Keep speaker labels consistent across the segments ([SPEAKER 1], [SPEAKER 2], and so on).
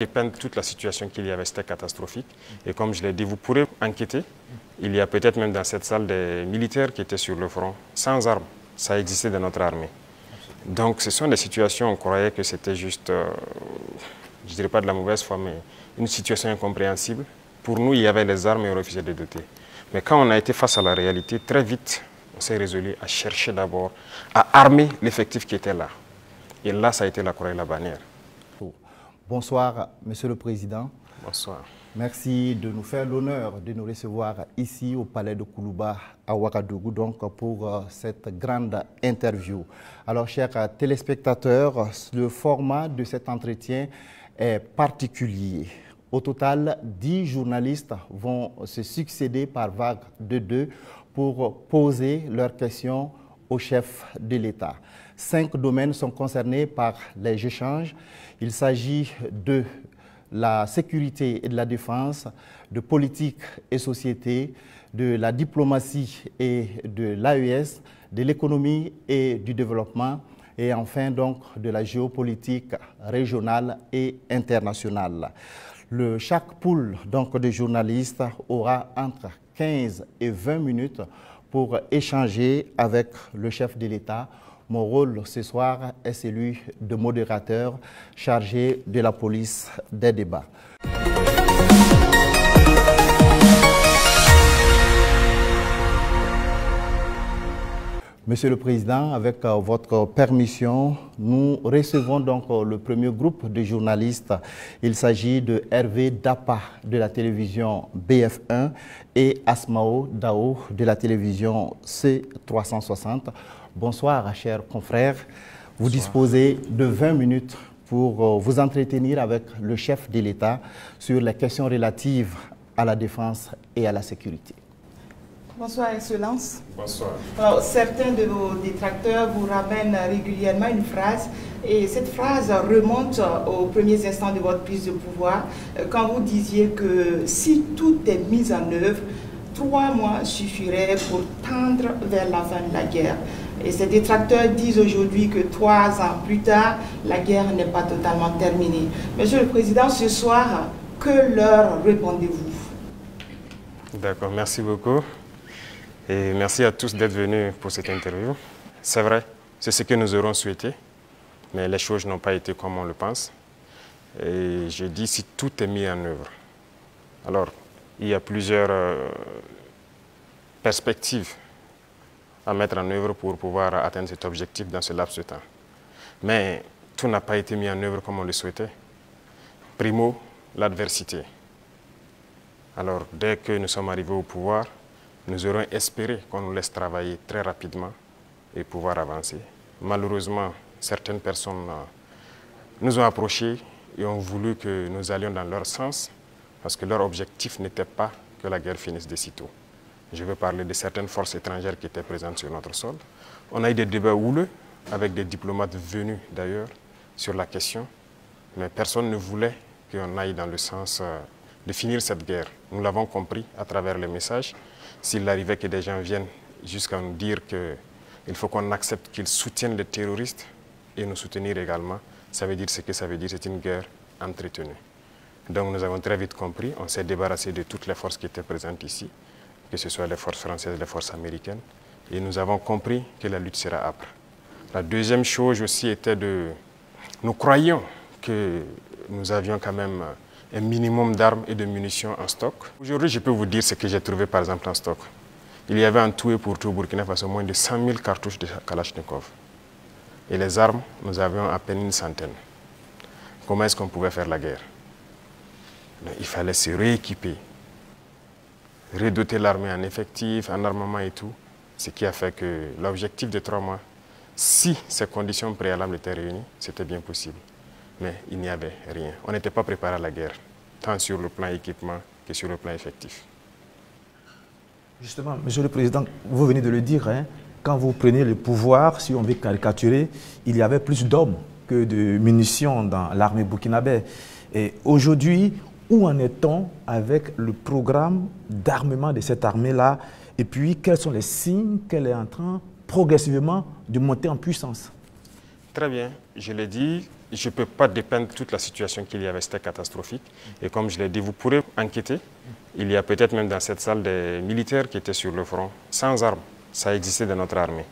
[SPEAKER 1] J'ai peint toute la situation qu'il y avait, c'était catastrophique. Et comme je l'ai dit, vous pourrez enquêter. Il y a peut-être même dans cette salle des militaires qui étaient sur le front, sans armes. Ça existait dans notre armée. Donc ce sont des situations, on croyait que c'était juste, je ne dirais pas de la mauvaise foi, mais une situation incompréhensible. Pour nous, il y avait les armes et on refusait de les doter. Mais quand on a été face à la réalité, très vite, on s'est résolu à chercher d'abord à armer l'effectif qui était là. Et là, ça a été la croix et la bannière.
[SPEAKER 2] Bonsoir, Monsieur le Président.
[SPEAKER 1] Bonsoir.
[SPEAKER 2] Merci de nous faire l'honneur de nous recevoir ici au Palais de Koulouba à Ouagadougou donc pour cette grande interview. Alors, chers téléspectateurs, le format de cet entretien est particulier. Au total, 10 journalistes vont se succéder par vague de 2 pour poser leurs questions au chef de l'État. 5 domaines sont concernés par les échanges. Il s'agit de la sécurité et de la défense, de politique et société, de la diplomatie et de l'AES, de l'économie et du développement, et enfin donc de la géopolitique régionale et internationale. Chaque pool donc, de journalistes aura entre 15 et 20 minutes pour échanger avec le chef de l'État. Mon rôle ce soir est celui de modérateur chargé de la police des débats. Monsieur le Président, avec votre permission, nous recevons donc le premier groupe de journalistes. Il s'agit de Hervé Dapa de la télévision BF1 et Asmao Dao de la télévision C360. Bonsoir, chers confrères. Vous disposez de 20 minutes pour vous entretenir avec le chef de l'État sur les questions relatives à la défense et à la sécurité.
[SPEAKER 3] Bonsoir, Excellence.
[SPEAKER 1] Bonsoir.
[SPEAKER 3] Alors, certains de vos détracteurs vous ramènent régulièrement une phrase, et cette phrase remonte aux premiers instants de votre prise de pouvoir, quand vous disiez que si tout est mis en œuvre, 3 mois suffiraient pour tendre vers la fin de la guerre. Et ces détracteurs disent aujourd'hui que 3 ans plus tard, la guerre n'est pas totalement terminée. Monsieur le Président, ce soir, que leur répondez-vous?
[SPEAKER 1] D'accord, merci beaucoup. Et merci à tous d'être venus pour cette interview. C'est vrai, c'est ce que nous aurons souhaité, mais les choses n'ont pas été comme on le pense. Et je dis si tout est mis en œuvre. Alors, il y a plusieurs perspectives à mettre en œuvre pour pouvoir atteindre cet objectif dans ce laps de temps. Mais tout n'a pas été mis en œuvre comme on le souhaitait. Primo, l'adversité. Alors, dès que nous sommes arrivés au pouvoir, nous aurons espéré qu'on nous laisse travailler très rapidement et pouvoir avancer. Malheureusement, certaines personnes nous ont approchés et ont voulu que nous allions dans leur sens parce que leur objectif n'était pas que la guerre finisse de sitôt. Je veux parler de certaines forces étrangères qui étaient présentes sur notre sol. On a eu des débats houleux avec des diplomates venus d'ailleurs sur la question, mais personne ne voulait qu'on aille dans le sens de finir cette guerre. Nous l'avons compris à travers les messages. S'il arrivait que des gens viennent jusqu'à nous dire qu'il faut qu'on accepte qu'ils soutiennent les terroristes et nous soutenir également, ça veut dire ce que ça veut dire, c'est une guerre entretenue. Donc nous avons très vite compris, on s'est débarrassé de toutes les forces qui étaient présentes ici, que ce soit les forces françaises, les forces américaines, et nous avons compris que la lutte sera âpre. La deuxième chose aussi était nous croyions que nous avions quand même un minimum d'armes et de munitions en stock. Aujourd'hui, je peux vous dire ce que j'ai trouvé par exemple en stock. Il y avait en tout et pour tout au Burkina Faso moins de 100 000 cartouches de Kalachnikov. Et les armes, nous avions à peine une centaine. Comment est-ce qu'on pouvait faire la guerre? Donc, il fallait se rééquiper, redoter l'armée en effectifs, en armement et tout. Ce qui a fait que l'objectif de 3 mois, si ces conditions préalables étaient réunies, c'était bien possible. Mais il n'y avait rien. On n'était pas préparé à la guerre, tant sur le plan équipement que sur le plan effectif.
[SPEAKER 4] Justement, Monsieur le Président, vous venez de le dire, hein, quand vous prenez le pouvoir, si on veut caricaturer, il y avait plus d'hommes que de munitions dans l'armée burkinabé. Et aujourd'hui, où en est-on avec le programme d'armement de cette armée-là? Et puis, quels sont les signes qu'elle est en train progressivement de monter en puissance?
[SPEAKER 1] Très bien, je l'ai dit, je ne peux pas dépeindre toute la situation qu'il y avait, c'était catastrophique. Et comme je l'ai dit, vous pourrez enquêter. Il y a peut-être même dans cette salle des militaires qui étaient sur le front, sans armes. Ça existait dans notre armée.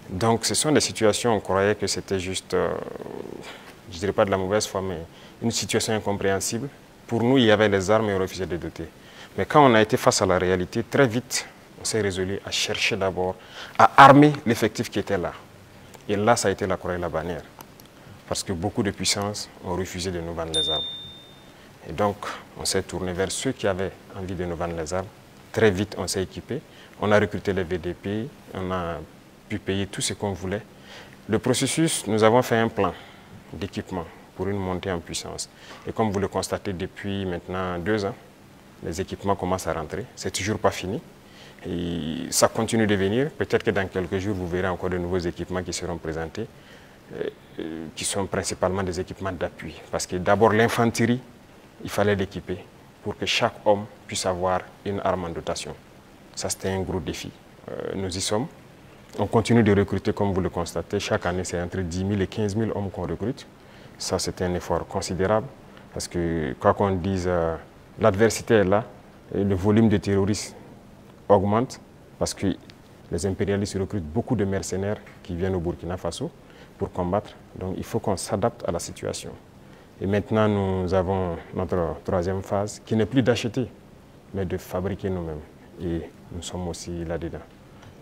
[SPEAKER 1] Donc ce sont des situations, on croyait que c'était juste, je ne dirais pas de la mauvaise foi, mais une situation incompréhensible. Pour nous, il y avait les armes et on refusait de doter. Mais quand on a été face à la réalité, très vite, on s'est résolu à chercher d'abord, à armer l'effectif qui était là. Et là, ça a été la croix et la bannière. Parce que beaucoup de puissances ont refusé de nous vendre les armes. Et donc, on s'est tourné vers ceux qui avaient envie de nous vendre les armes. Très vite, on s'est équipé. On a recruté les VDP, on a pu payer tout ce qu'on voulait. Le processus, nous avons fait un plan d'équipement pour une montée en puissance. Et comme vous le constatez depuis maintenant 2 ans, les équipements commencent à rentrer. C'est toujours pas fini. Et ça continue de venir. Peut-être que dans quelques jours, vous verrez encore de nouveaux équipements qui seront présentés, qui sont principalement des équipements d'appui. Parce que d'abord, l'infanterie, il fallait l'équiper pour que chaque homme puisse avoir une arme en dotation. Ça, c'était un gros défi. Nous y sommes. On continue de recruter, comme vous le constatez. Chaque année, c'est entre 10 000 et 15 000 hommes qu'on recrute. Ça, c'est un effort considérable. Parce que, quoi qu'on dise, l'adversité est là. Et le volume de terroristes augmente. Parce que les impérialistes recrutent beaucoup de mercenaires qui viennent au Burkina Faso pour combattre. Donc, il faut qu'on s'adapte à la situation. Et maintenant, nous avons notre 3e phase, qui n'est plus d'acheter, mais de fabriquer nous-mêmes. Et nous sommes aussi là-dedans.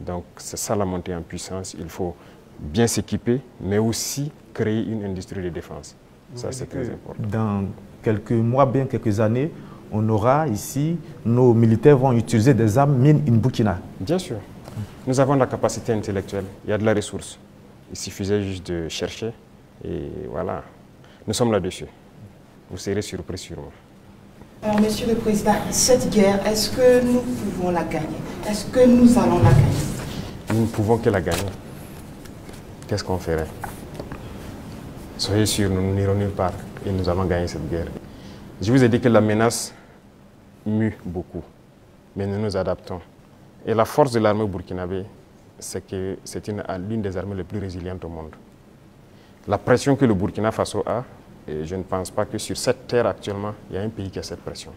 [SPEAKER 1] Donc, c'est ça la montée en puissance. Il faut bien s'équiper, mais aussi créer une industrie de défense. Ça, c'est très important.
[SPEAKER 4] Dans quelques mois, bien quelques années, on aura ici, nos militaires vont utiliser des armes made in Burkina.
[SPEAKER 1] Bien sûr. Nous avons la capacité intellectuelle. Il y a de la ressource. Il suffisait juste de chercher. Et voilà. Nous sommes là-dessus. Vous serez surpris sûrement.
[SPEAKER 3] Alors, Monsieur le Président, cette guerre, est-ce que nous pouvons la gagner? Est-ce que nous allons la gagner?
[SPEAKER 1] Nous ne pouvons que la gagner. Qu'est-ce qu'on ferait? Soyez sûrs, nous n'irons nulle part et nous allons gagner cette guerre. Je vous ai dit que la menace mue beaucoup, mais nous nous adaptons. Et la force de l'armée burkinabé, c'est que c'est l'une des armées les plus résilientes au monde. La pression que le Burkina Faso a, et je ne pense pas que sur cette terre actuellement, il y a un pays qui a cette pression.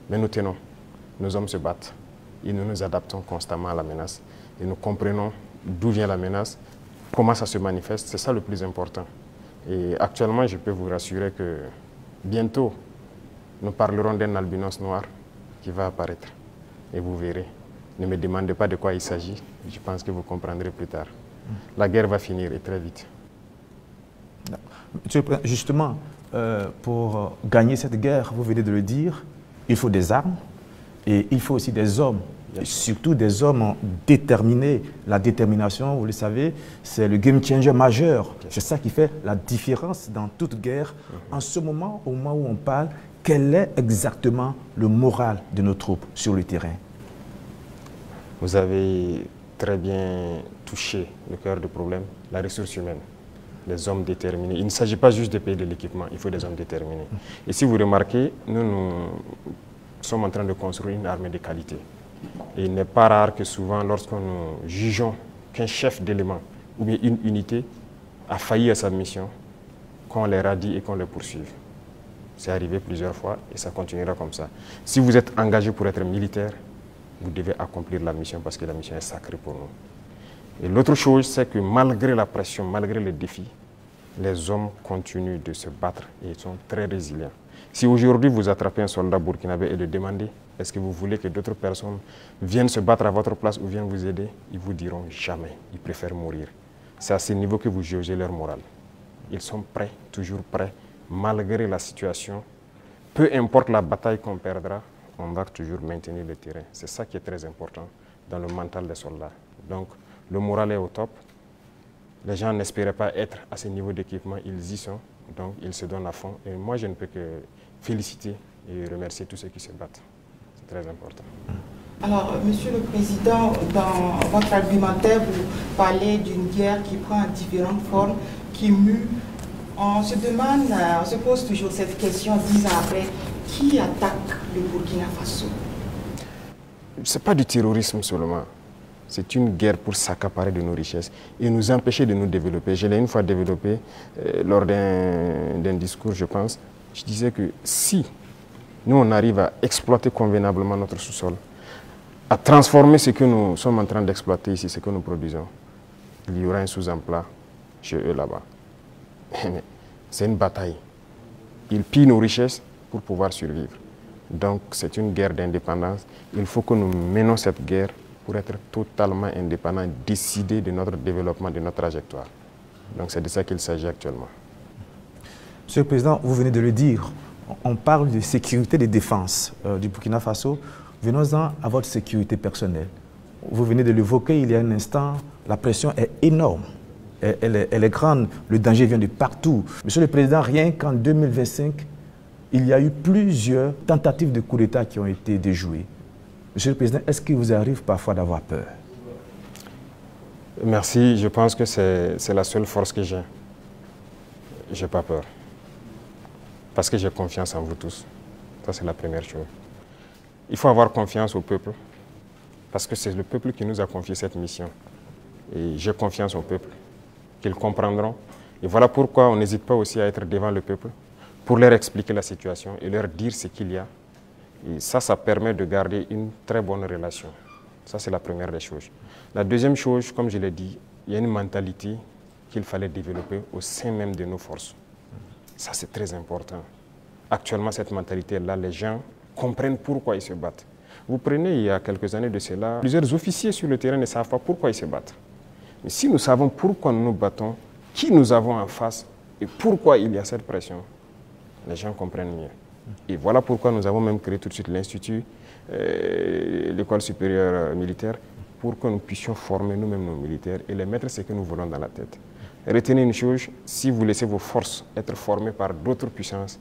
[SPEAKER 1] Mais nous tenons, nos hommes se battent et nous nous adaptons constamment à la menace. Et nous comprenons d'où vient la menace, comment ça se manifeste, c'est ça le plus important. Et actuellement, je peux vous rassurer que bientôt, nous parlerons d'un albinos noir qui va apparaître. Et vous verrez. Ne me demandez pas de quoi il s'agit, je pense que vous comprendrez plus tard. La guerre va finir et très vite.
[SPEAKER 4] Justement, pour gagner cette guerre, vous venez de le dire, il faut des armes et il faut aussi des hommes, et surtout des hommes déterminés. La détermination, vous le savez, c'est le game changer majeur. C'est ça qui fait la différence dans toute guerre. En ce moment, au moment où on parle, quel est exactement le moral de nos troupes sur le terrain?
[SPEAKER 1] Vous avez très bien touché le cœur du problème, la ressource humaine. Les hommes déterminés. Il ne s'agit pas juste de payer de l'équipement, il faut des hommes déterminés. Et si vous remarquez, nous sommes en train de construire une armée de qualité. Et il n'est pas rare que souvent, lorsque nous jugeons qu'un chef d'élément ou bien une unité a failli à sa mission, qu'on les radie et qu'on les poursuive. C'est arrivé plusieurs fois et ça continuera comme ça. Si vous êtes engagé pour être militaire, vous devez accomplir la mission parce que la mission est sacrée pour nous. Et l'autre chose, c'est que malgré la pression, malgré les défis, les hommes continuent de se battre et ils sont très résilients. Si aujourd'hui vous attrapez un soldat burkinabé et le demandez, est-ce que vous voulez que d'autres personnes viennent se battre à votre place ou viennent vous aider, ils vous diront jamais, ils préfèrent mourir. C'est à ce niveau que vous jaugez leur morale. Ils sont prêts, toujours prêts, malgré la situation. Peu importe la bataille qu'on perdra, on va toujours maintenir le terrain. C'est ça qui est très important dans le mental des soldats. Donc, le moral est au top. Les gens n'espéraient pas être à ce niveau d'équipement, ils y sont. Donc, ils se donnent à fond. Et moi, je ne peux que féliciter et remercier tous ceux qui se battent. C'est très important.
[SPEAKER 3] Alors, Monsieur le Président, dans votre argumentaire, vous parlez d'une guerre qui prend différentes formes, qui mue. On se demande, on se pose toujours cette question 10 ans après, qui attaque le Burkina Faso?
[SPEAKER 1] Ce n'est pas du terrorisme seulement. C'est une guerre pour s'accaparer de nos richesses et nous empêcher de nous développer. Je l'ai une fois développé lors d'un discours, je pense. Je disais que si nous, on arrive à exploiter convenablement notre sous-sol, à transformer ce que nous sommes en train d'exploiter ici, ce que nous produisons, il y aura un sous-emploi chez eux là-bas. C'est une bataille. Ils pillent nos richesses pour pouvoir survivre. Donc c'est une guerre d'indépendance. Il faut que nous menons cette guerre pour être totalement indépendants et décider de notre développement, de notre trajectoire. Donc c'est de ça qu'il s'agit actuellement.
[SPEAKER 4] Monsieur le Président, vous venez de le dire, on parle de sécurité et de défense du Burkina Faso. Venons-en à votre sécurité personnelle. Vous venez de l'évoquer il y a un instant, la pression est énorme, elle est grande, le danger vient de partout. Monsieur le Président, rien qu'en 2025, il y a eu plusieurs tentatives de coup d'État qui ont été déjouées. Monsieur le Président, est-ce qu'il vous arrive parfois d'avoir peur?
[SPEAKER 1] Merci, je pense que c'est la seule force que j'ai. Je n'ai pas peur. Parce que j'ai confiance en vous tous. Ça, c'est la première chose. Il faut avoir confiance au peuple. Parce que c'est le peuple qui nous a confié cette mission. Et j'ai confiance au peuple, qu'ils comprendront. Et voilà pourquoi on n'hésite pas aussi à être devant le peuple, pour leur expliquer la situation et leur dire ce qu'il y a. Et ça permet de garder une très bonne relation. Ça, c'est la première des choses. La deuxième chose, comme je l'ai dit, il y a une mentalité qu'il fallait développer au sein même de nos forces. Ça, c'est très important. Actuellement, cette mentalité-là, les gens comprennent pourquoi ils se battent. Vous prenez, il y a quelques années de cela, plusieurs officiers sur le terrain ne savent pas pourquoi ils se battent. Mais si nous savons pourquoi nous nous battons, qui nous avons en face et pourquoi il y a cette pression, les gens comprennent mieux. Et voilà pourquoi nous avons même créé tout de suite l'Institut, l'école supérieure militaire, pour que nous puissions former nous-mêmes nos militaires et les mettre ce que nous voulons dans la tête. Retenez une chose, si vous laissez vos forces être formées par d'autres puissances,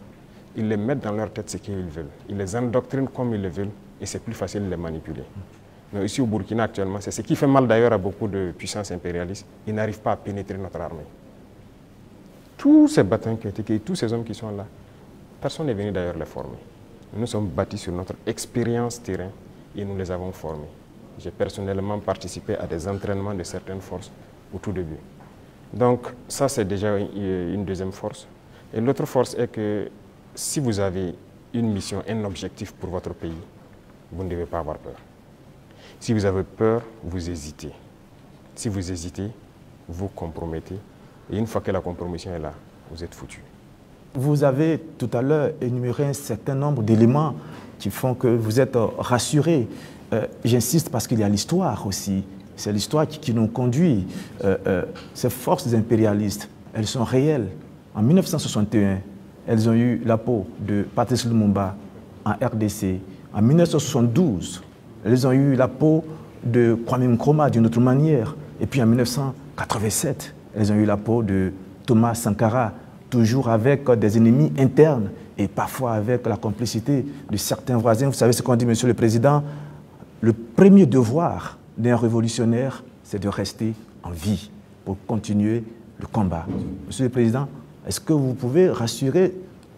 [SPEAKER 1] ils les mettent dans leur tête ce qu'ils veulent. Ils les endoctrinent comme ils le veulent et c'est plus facile de les manipuler. Mais ici au Burkina actuellement, c'est ce qui fait mal d'ailleurs à beaucoup de puissances impérialistes, ils n'arrivent pas à pénétrer notre armée. Tous ces bataillons qui ont été créés, tous ces hommes qui sont là, personne n'est venu d'ailleurs les former. Nous sommes bâtis sur notre expérience terrain et nous les avons formés. J'ai personnellement participé à des entraînements de certaines forces au tout début. Donc ça, c'est déjà une deuxième force. Et l'autre force est que si vous avez une mission, un objectif pour votre pays, vous ne devez pas avoir peur. Si vous avez peur, vous hésitez. Si vous hésitez, vous compromettez. Et une fois que la compromission est là, vous êtes foutu.
[SPEAKER 4] Vous avez tout à l'heure énuméré un certain nombre d'éléments qui font que vous êtes rassuré. J'insiste parce qu'il y a l'histoire aussi. C'est l'histoire qui nous conduit. Ces forces impérialistes, elles sont réelles. En 1961, elles ont eu la peau de Patrice Lumumba en RDC. En 1972, elles ont eu la peau de Kwame Nkrumah d'une autre manière. Et puis en 1987, elles ont eu la peau de Thomas Sankara, toujours avec des ennemis internes et parfois avec la complicité de certains voisins. Vous savez ce qu'on dit, Monsieur le Président, le premier devoir d'un révolutionnaire, c'est de rester en vie pour continuer le combat. Monsieur le Président, est-ce que vous pouvez rassurer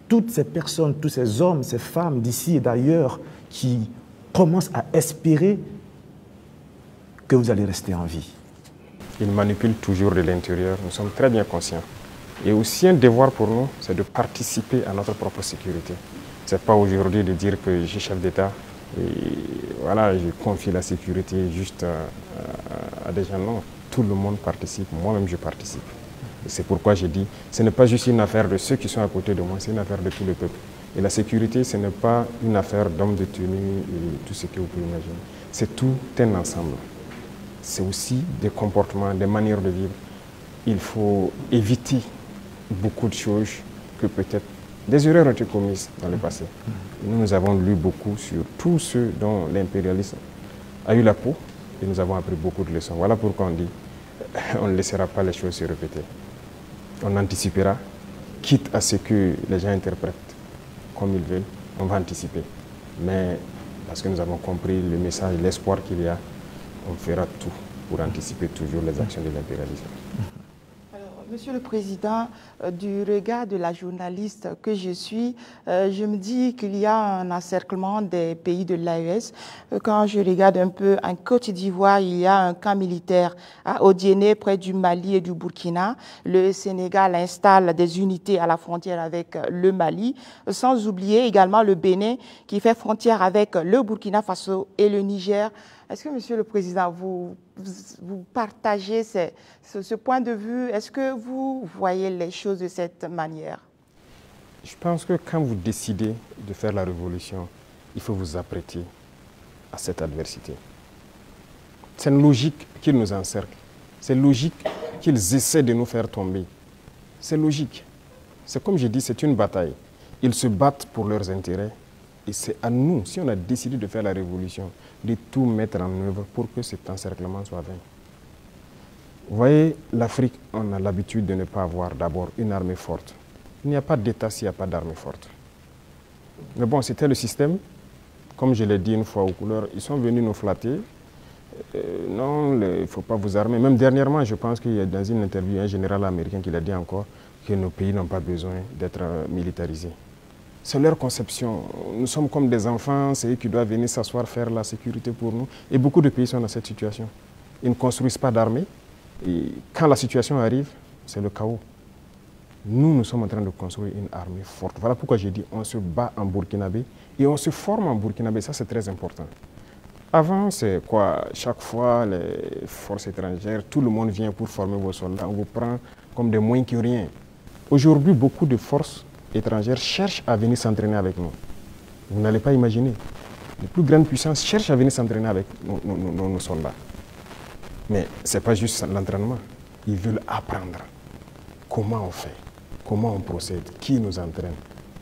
[SPEAKER 4] toutes ces personnes, tous ces hommes, ces femmes d'ici et d'ailleurs qui commencent à espérer que vous allez rester en vie?
[SPEAKER 1] Ils manipulent toujours de l'intérieur, nous sommes très bien conscients. Et aussi un devoir pour nous, c'est de participer à notre propre sécurité. Ce n'est pas aujourd'hui de dire que je suis chef d'État et voilà, je confie la sécurité juste à des gens. Non, tout le monde participe, moi-même je participe. C'est pourquoi j'ai dit, ce n'est pas juste une affaire de ceux qui sont à côté de moi, c'est une affaire de tout le peuple. Et la sécurité, ce n'est pas une affaire d'hommes de tenue et tout ce que vous pouvez imaginer. C'est tout un ensemble. C'est aussi des comportements, des manières de vivre. Il faut éviter beaucoup de choses que peut-être des erreurs ont été commises dans le passé. Nous avons lu beaucoup sur tous ceux dont l'impérialisme a eu la peau et nous avons appris beaucoup de leçons. Voilà pourquoi on dit on ne laissera pas les choses se répéter. On anticipera, quitte à ce que les gens interprètent comme ils veulent, on va anticiper. Mais parce que nous avons compris le message, l'espoir qu'il y a, on fera tout pour anticiper toujours les actions de l'impérialisme.
[SPEAKER 3] Alors, M. Monsieur le Président, du regard de la journaliste que je suis, je me dis qu'il y a un encerclement des pays de l'AES. Quand je regarde un peu en Côte d'Ivoire, il y a un camp militaire à Odiéné, près du Mali et du Burkina. Le Sénégal installe des unités à la frontière avec le Mali, sans oublier également le Bénin qui fait frontière avec le Burkina Faso et le Niger. Est-ce que, Monsieur le Président, vous partagez ce point de vue? Est-ce que vous voyez les choses de cette manière?
[SPEAKER 1] Je pense que quand vous décidez de faire la révolution, il faut vous apprêter à cette adversité. C'est une logique qu'ils nous encerclent. C'est logique qu'ils essaient de nous faire tomber. C'est logique. C'est comme je dis, c'est une bataille. Ils se battent pour leurs intérêts. Et c'est à nous, si on a décidé de faire la révolution, de tout mettre en œuvre pour que cet encerclement soit vaincu. Vous voyez, l'Afrique, on a l'habitude de ne pas avoir d'abord une armée forte. Il n'y a pas d'État s'il n'y a pas d'armée forte. Mais bon, c'était le système. Comme je l'ai dit une fois aux couleurs, ils sont venus nous flatter. Non, il ne faut pas vous armer. Même dernièrement, je pense qu'il y a dans une interview un général américain qui l'a dit encore que nos pays n'ont pas besoin d'être militarisés. C'est leur conception. Nous sommes comme des enfants, c'est eux qui doivent venir s'asseoir, faire la sécurité pour nous. Et beaucoup de pays sont dans cette situation. Ils ne construisent pas d'armée. Et quand la situation arrive, c'est le chaos. Nous sommes en train de construire une armée forte. Voilà pourquoi j'ai dit on se bat en burkinabé et on se forme en burkinabé. Ça, c'est très important. Avant, c'est quoi? Chaque fois, les forces étrangères, tout le monde vient pour former vos soldats. On vous prend comme des moins que rien. Aujourd'hui, beaucoup de forces étrangères cherchent à venir s'entraîner avec nous. Vous n'allez pas imaginer. Les plus grandes puissances cherchent à venir s'entraîner avec nos soldats. Mais ce n'est pas juste l'entraînement. Ils veulent apprendre comment on fait, comment on procède, qui nous entraîne.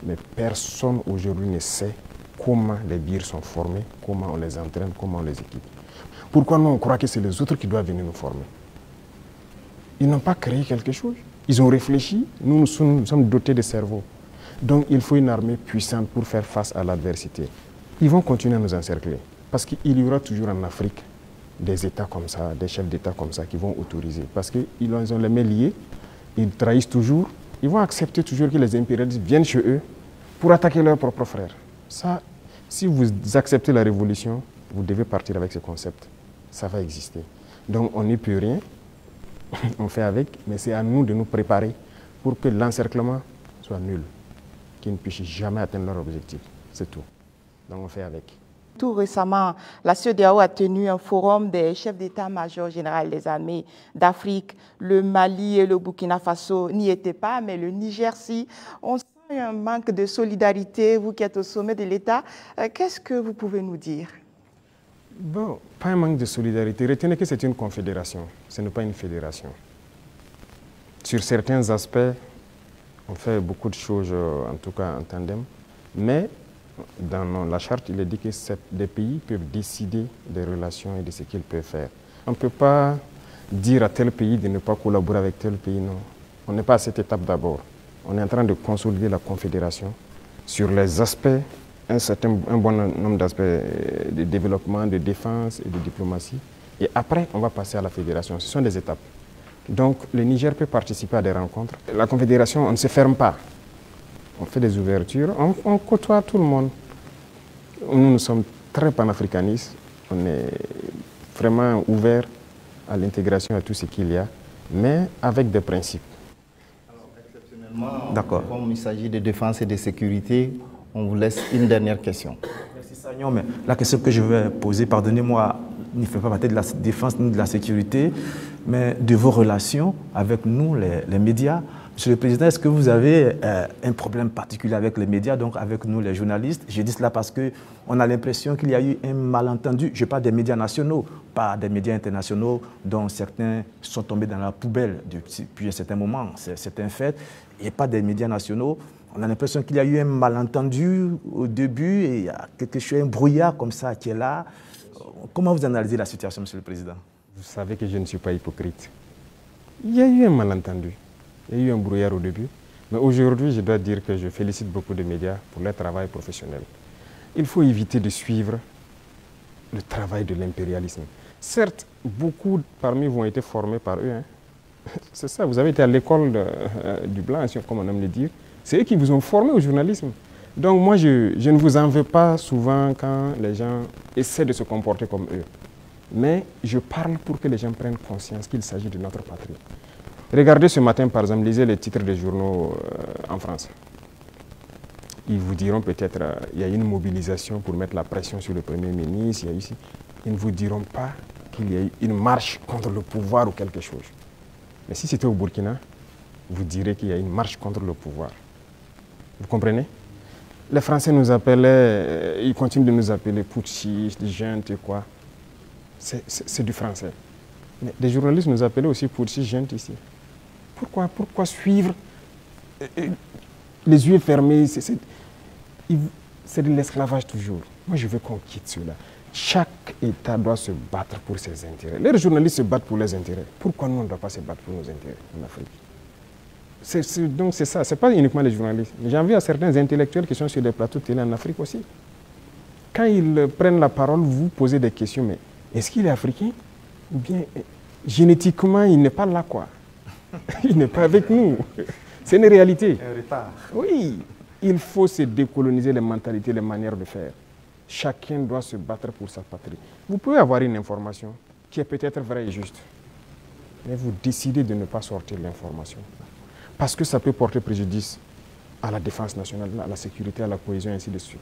[SPEAKER 1] Mais personne aujourd'hui ne sait comment les birs sont formés, comment on les entraîne, comment on les équipe. Pourquoi nous on croit que c'est les autres qui doivent venir nous former? Ils n'ont pas créé quelque chose. Ils ont réfléchi, nous sommes dotés de cerveau. Donc il faut une armée puissante pour faire face à l'adversité. Ils vont continuer à nous encercler. Parce qu'il y aura toujours en Afrique des États comme ça, des chefs d'État comme ça qui vont autoriser. Parce qu'ils ont les mains liées, ils trahissent toujours, ils vont accepter toujours que les impérialistes viennent chez eux pour attaquer leurs propres frères. Ça, si vous acceptez la révolution, vous devez partir avec ce concept. Ça va exister. Donc on n'y peut rien, on fait avec, mais c'est à nous de nous préparer pour que l'encerclement soit nul, qu'ils ne puissent jamais atteindre leur objectif. C'est tout. Donc on fait avec.
[SPEAKER 3] Tout récemment, la CEDEAO a tenu un forum des chefs d'état-major général des armées d'Afrique. Le Mali et le Burkina Faso n'y étaient pas, mais le Niger, si. On sent un manque de solidarité, vous qui êtes au sommet de l'État. Qu'est-ce que vous pouvez nous dire?
[SPEAKER 1] Bon, pas un manque de solidarité. Retenez que c'est une confédération, ce n'est pas une fédération. Sur certains aspects, on fait beaucoup de choses, en tout cas en tandem, mais dans la charte, il est dit que des pays peuvent décider des relations et de ce qu'ils peuvent faire. On ne peut pas dire à tel pays de ne pas collaborer avec tel pays, non. On n'est pas à cette étape d'abord. On est en train de consolider la confédération sur les aspects, un bon nombre d'aspects de développement, de défense et de diplomatie. Et après, on va passer à la fédération. Ce sont des étapes. Donc, le Niger peut participer à des rencontres. La confédération, on ne se ferme pas. On fait des ouvertures, on côtoie tout le monde. Nous sommes très panafricanistes, on est vraiment ouverts à l'intégration, à tout ce qu'il y a, mais avec des principes.
[SPEAKER 2] Alors, exceptionnellement, d'accord. Comme il s'agit de défense et de sécurité, on vous laisse une dernière question.
[SPEAKER 4] Merci Sagnon, mais la question que je vais poser, pardonnez-moi, ne fait pas partie de la défense ni de la sécurité, mais de vos relations avec nous, les médias. Monsieur le Président, est-ce que vous avez un problème particulier avec les médias, donc avec nous les journalistes? Je dis cela parce qu'on a l'impression qu'il y a eu un malentendu. Je parle des médias nationaux, pas des médias internationaux dont certains sont tombés dans la poubelle depuis un certain moment. C'est un fait. Et pas des médias nationaux. On a l'impression qu'il y a eu un malentendu au début et il y a quelque chose, un brouillard comme ça qui est là. Comment vous analysez la situation, Monsieur le Président?
[SPEAKER 1] Vous savez que je ne suis pas hypocrite. Il y a eu un malentendu. Il y a eu un brouillard au début, mais aujourd'hui, je dois dire que je félicite beaucoup de médias pour leur travail professionnel. Il faut éviter de suivre le travail de l'impérialisme. Certes, beaucoup parmi vous ont été formés par eux. Hein. C'est ça, vous avez été à l'école du blanc, comme on aime le dire. C'est eux qui vous ont formé au journalisme. Donc moi, je ne vous en veux pas souvent quand les gens essaient de se comporter comme eux. Mais je parle pour que les gens prennent conscience qu'il s'agit de notre patrie. Regardez ce matin, par exemple, lisez les titres des journaux en France. Ils vous diront peut-être qu'il y a une mobilisation pour mettre la pression sur le Premier ministre. Ils ne vous diront pas qu'il y a eu une marche contre le pouvoir ou quelque chose. Mais si c'était au Burkina, vous direz qu'il y a une marche contre le pouvoir. Vous comprenez? Les Français nous appelaient, ils continuent de nous appeler putschistes, juntes et quoi. C'est du français. Mais des journalistes nous appelaient aussi putschistes, juntes ici. Pourquoi suivre les yeux fermés? C'est de l'esclavage toujours. Moi, je veux qu'on quitte cela. Chaque État doit se battre pour ses intérêts. Les journalistes se battent pour leurs intérêts. Pourquoi nous, on ne doit pas se battre pour nos intérêts en Afrique? Donc c'est ça, ce n'est pas uniquement les journalistes. J'en viens à certains intellectuels qui sont sur des plateaux de télé en Afrique aussi. Quand ils prennent la parole, vous posez des questions, mais est-ce qu'il est africain? Ou bien génétiquement, il n'est pas là, quoi. Il n'est pas avec nous. C'est une réalité.
[SPEAKER 4] Un retard.
[SPEAKER 1] Oui, il faut se décoloniser les mentalités, les manières de faire. Chacun doit se battre pour sa patrie. Vous pouvez avoir une information qui est peut-être vraie et juste, mais vous décidez de ne pas sortir l'information. Parce que ça peut porter préjudice à la défense nationale, à la sécurité, à la cohésion, et ainsi de suite.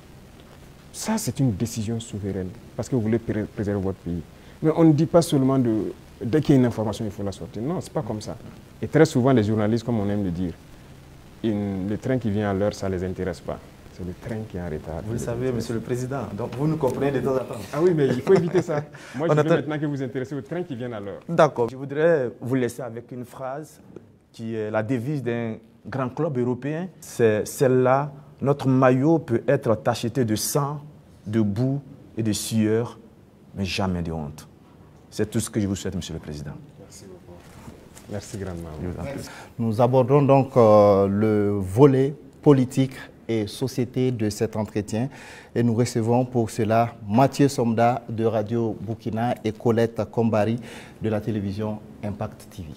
[SPEAKER 1] Ça, c'est une décision souveraine, parce que vous voulez préserver votre pays. Mais on ne dit pas seulement dès qu'il y a une information, il faut la sortir. Non, ce n'est pas comme ça. Et très souvent, les journalistes, comme on aime le dire, le train qui vient à l'heure, ça ne les intéresse pas. C'est le train qui est en retard.
[SPEAKER 4] Vous le savez, Monsieur le Président, donc vous nous comprenez de temps en temps.
[SPEAKER 1] Ah oui, mais il faut éviter ça. Moi, je veux maintenant que vous intéressez au train qui vient à l'heure.
[SPEAKER 4] D'accord. Je voudrais vous laisser avec une phrase qui est la devise d'un grand club européen. C'est celle-là: notre maillot peut être tacheté de sang, de boue et de sueur, mais jamais de honte. C'est tout ce que je vous souhaite, Monsieur le Président.
[SPEAKER 1] Merci beaucoup. Merci grandement.
[SPEAKER 2] Nous abordons donc le volet politique et société de cet entretien et nous recevons pour cela Mathieu Somda de Radio Burkina et Colette Kombari de la télévision Impact TV.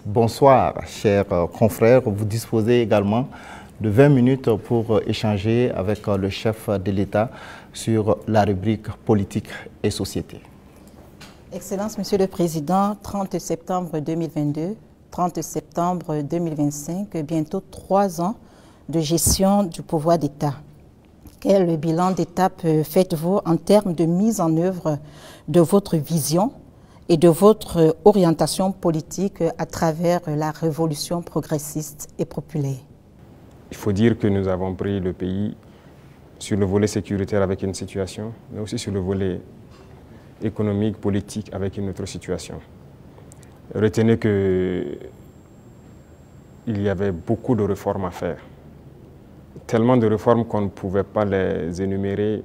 [SPEAKER 2] Bonsoir, chers confrères. Vous disposez également de 20 minutes pour échanger avec le chef de l'État sur la rubrique politique et société.
[SPEAKER 5] Excellence, Monsieur le Président, 30 septembre 2022, 30 septembre 2025, bientôt 3 ans de gestion du pouvoir d'État. Quel bilan d'étape faites-vous en termes de mise en œuvre de votre vision et de votre orientation politique à travers la révolution progressiste et populaire?
[SPEAKER 1] Il faut dire que nous avons pris le pays sur le volet sécuritaire avec une situation, mais aussi sur le volet économique, politique avec une autre situation. Retenez qu'il y avait beaucoup de réformes à faire. Tellement de réformes qu'on ne pouvait pas les énumérer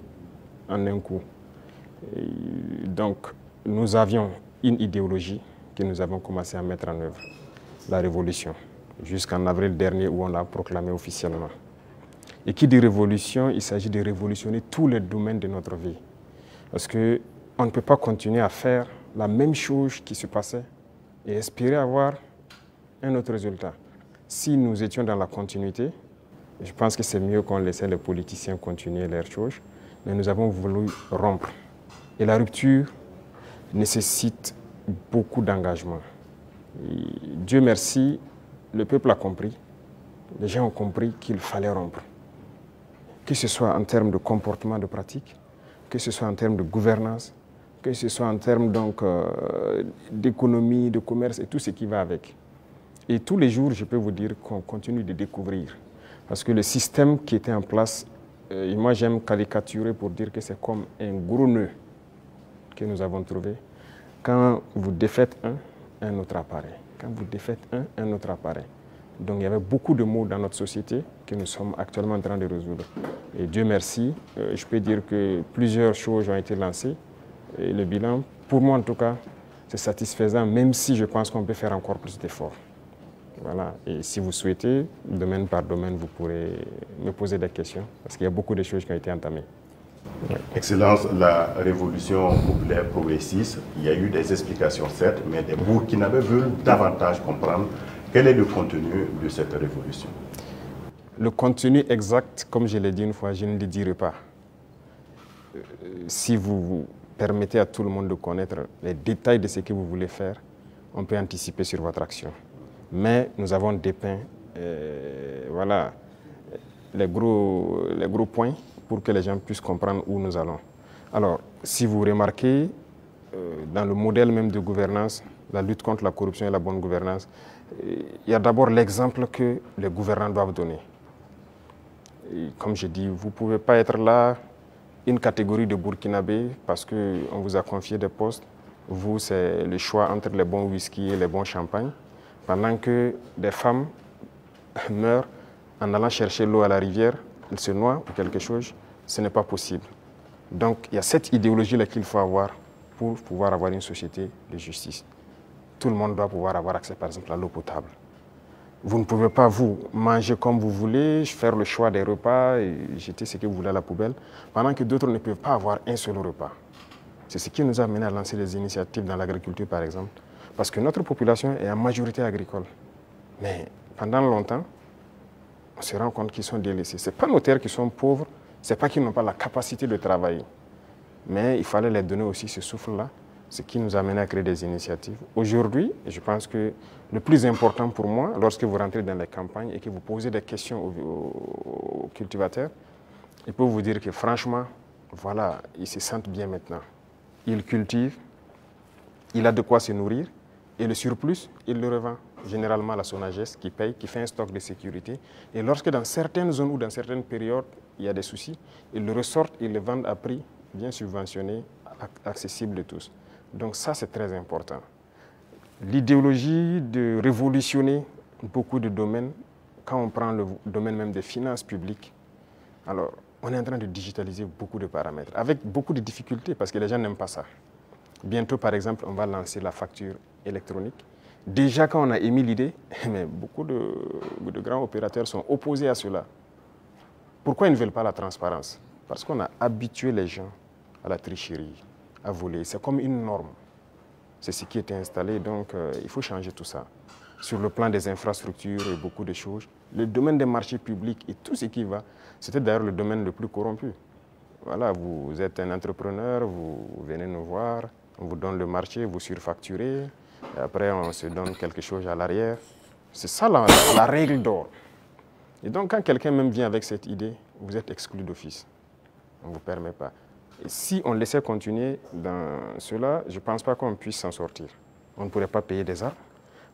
[SPEAKER 1] en un coup. Et donc, nous avions une idéologie que nous avons commencé à mettre en œuvre, la révolution, jusqu'en avril dernier où on l'a proclamée officiellement. Et qui dit révolution, il s'agit de révolutionner tous les domaines de notre vie. Parce qu'on ne peut pas continuer à faire la même chose qui se passait et espérer avoir un autre résultat. Si nous étions dans la continuité, je pense que c'est mieux qu'on laissait les politiciens continuer leurs choses, mais nous avons voulu rompre. Et la rupture nécessite beaucoup d'engagement. Dieu merci, le peuple a compris, les gens ont compris qu'il fallait rompre. Que ce soit en termes de comportement, de pratique, que ce soit en termes de gouvernance, que ce soit en termes d'économie, de commerce et tout ce qui va avec. Et tous les jours, je peux vous dire qu'on continue de découvrir. Parce que le système qui était en place, et moi j'aime caricaturer pour dire que c'est comme un gros nœud que nous avons trouvé. Quand vous défaites un autre apparaît. Quand vous défaites un autre apparaît. Donc il y avait beaucoup de maux dans notre société que nous sommes actuellement en train de résoudre. Et Dieu merci, je peux dire que plusieurs choses ont été lancées. Et le bilan, pour moi en tout cas, c'est satisfaisant, même si je pense qu'on peut faire encore plus d'efforts. Voilà. Et si vous souhaitez, domaine par domaine, vous pourrez me poser des questions, parce qu'il y a beaucoup de choses qui ont été entamées.
[SPEAKER 6] Excellence, la révolution populaire progressiste, il y a eu des explications certes, mais des Burkinabés veulent davantage comprendre quel est le contenu de cette révolution.
[SPEAKER 1] Le contenu exact, comme je l'ai dit une fois, je ne le dirai pas. Si vous permettez à tout le monde de connaître les détails de ce que vous voulez faire, on peut anticiper sur votre action. Mais nous avons dépeint voilà, les gros points pour que les gens puissent comprendre où nous allons. Alors, si vous remarquez, dans le modèle même de gouvernance, la lutte contre la corruption et la bonne gouvernance, il y a d'abord l'exemple que les gouvernants doivent donner. Et comme je dis, vous ne pouvez pas être là, une catégorie de Burkinabés, parce qu'on vous a confié des postes. Vous, c'est le choix entre les bons whisky et les bons champagnes, pendant que des femmes meurent en allant chercher l'eau à la rivière, elles se noient ou quelque chose, ce n'est pas possible. Donc, il y a cette idéologie-là qu'il faut avoir pour pouvoir avoir une société de justice. Tout le monde doit pouvoir avoir accès, par exemple, à l'eau potable. Vous ne pouvez pas, vous, manger comme vous voulez, faire le choix des repas et jeter ce que vous voulez à la poubelle, pendant que d'autres ne peuvent pas avoir un seul repas. C'est ce qui nous a amené à lancer des initiatives dans l'agriculture, par exemple. Parce que notre population est en majorité agricole. Mais pendant longtemps, on se rend compte qu'ils sont délaissés. Ce n'est pas nos terres qui sont pauvres, ce n'est pas qu'ils n'ont pas la capacité de travailler. Mais il fallait les donner aussi ce souffle-là, ce qui nous a amené à créer des initiatives. Aujourd'hui, je pense que le plus important pour moi, lorsque vous rentrez dans les campagnes et que vous posez des questions aux cultivateurs, ils peuvent vous dire que franchement, voilà, ils se sentent bien maintenant. Ils cultivent, il a de quoi se nourrir, et le surplus, il le revend. Généralement, la Sonagès qui paye, qui fait un stock de sécurité. Et lorsque dans certaines zones ou dans certaines périodes, il y a des soucis, ils le ressortent, ils le vendent à prix bien subventionné, accessible de tous. Donc ça, c'est très important. L'idéologie de révolutionner beaucoup de domaines, quand on prend le domaine même des finances publiques, alors on est en train de digitaliser beaucoup de paramètres, avec beaucoup de difficultés, parce que les gens n'aiment pas ça. Bientôt, par exemple, on va lancer la facture électronique. Déjà, quand on a émis l'idée, mais beaucoup de grands opérateurs sont opposés à cela. Pourquoi ils ne veulent pas la transparence? Parce qu'on a habitué les gens à la tricherie, à voler. C'est comme une norme. C'est ce qui est installé, donc il faut changer tout ça. Sur le plan des infrastructures et beaucoup de choses, le domaine des marchés publics et tout ce qui va, c'était d'ailleurs le domaine le plus corrompu. Voilà, vous êtes un entrepreneur, vous venez nous voir, on vous donne le marché, vous surfacturez, et après on se donne quelque chose à l'arrière. C'est ça la règle d'or. Et donc quand quelqu'un même vient avec cette idée, vous êtes exclu d'office. On ne vous permet pas. Et si on laissait continuer dans cela, je ne pense pas qu'on puisse s'en sortir. On ne pourrait pas payer des armes,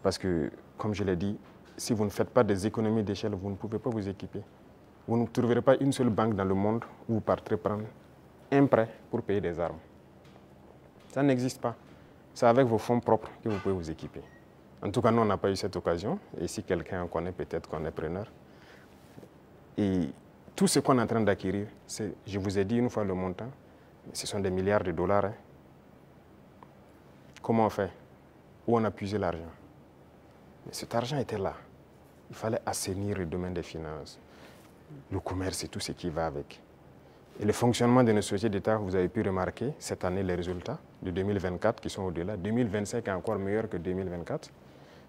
[SPEAKER 1] parce que, comme je l'ai dit, si vous ne faites pas des économies d'échelle, vous ne pouvez pas vous équiper. Vous ne trouverez pas une seule banque dans le monde où vous partirez prendre un prêt pour payer des armes. Ça n'existe pas. C'est avec vos fonds propres que vous pouvez vous équiper. En tout cas, nous, on n'a pas eu cette occasion. Et si quelqu'un en connaît, peut-être qu'on est preneur. Et tout ce qu'on est en train d'acquérir, je vous ai dit une fois le montant, ce sont des milliards de dollars. Hein. Comment on fait? Où on a puisé l'argent? Mais cet argent était là. Il fallait assainir le domaine des finances, le commerce et tout ce qui va avec. Et le fonctionnement de nos sociétés d'État, vous avez pu remarquer cette année les résultats de 2024 qui sont au-delà. 2025 est encore meilleur que 2024.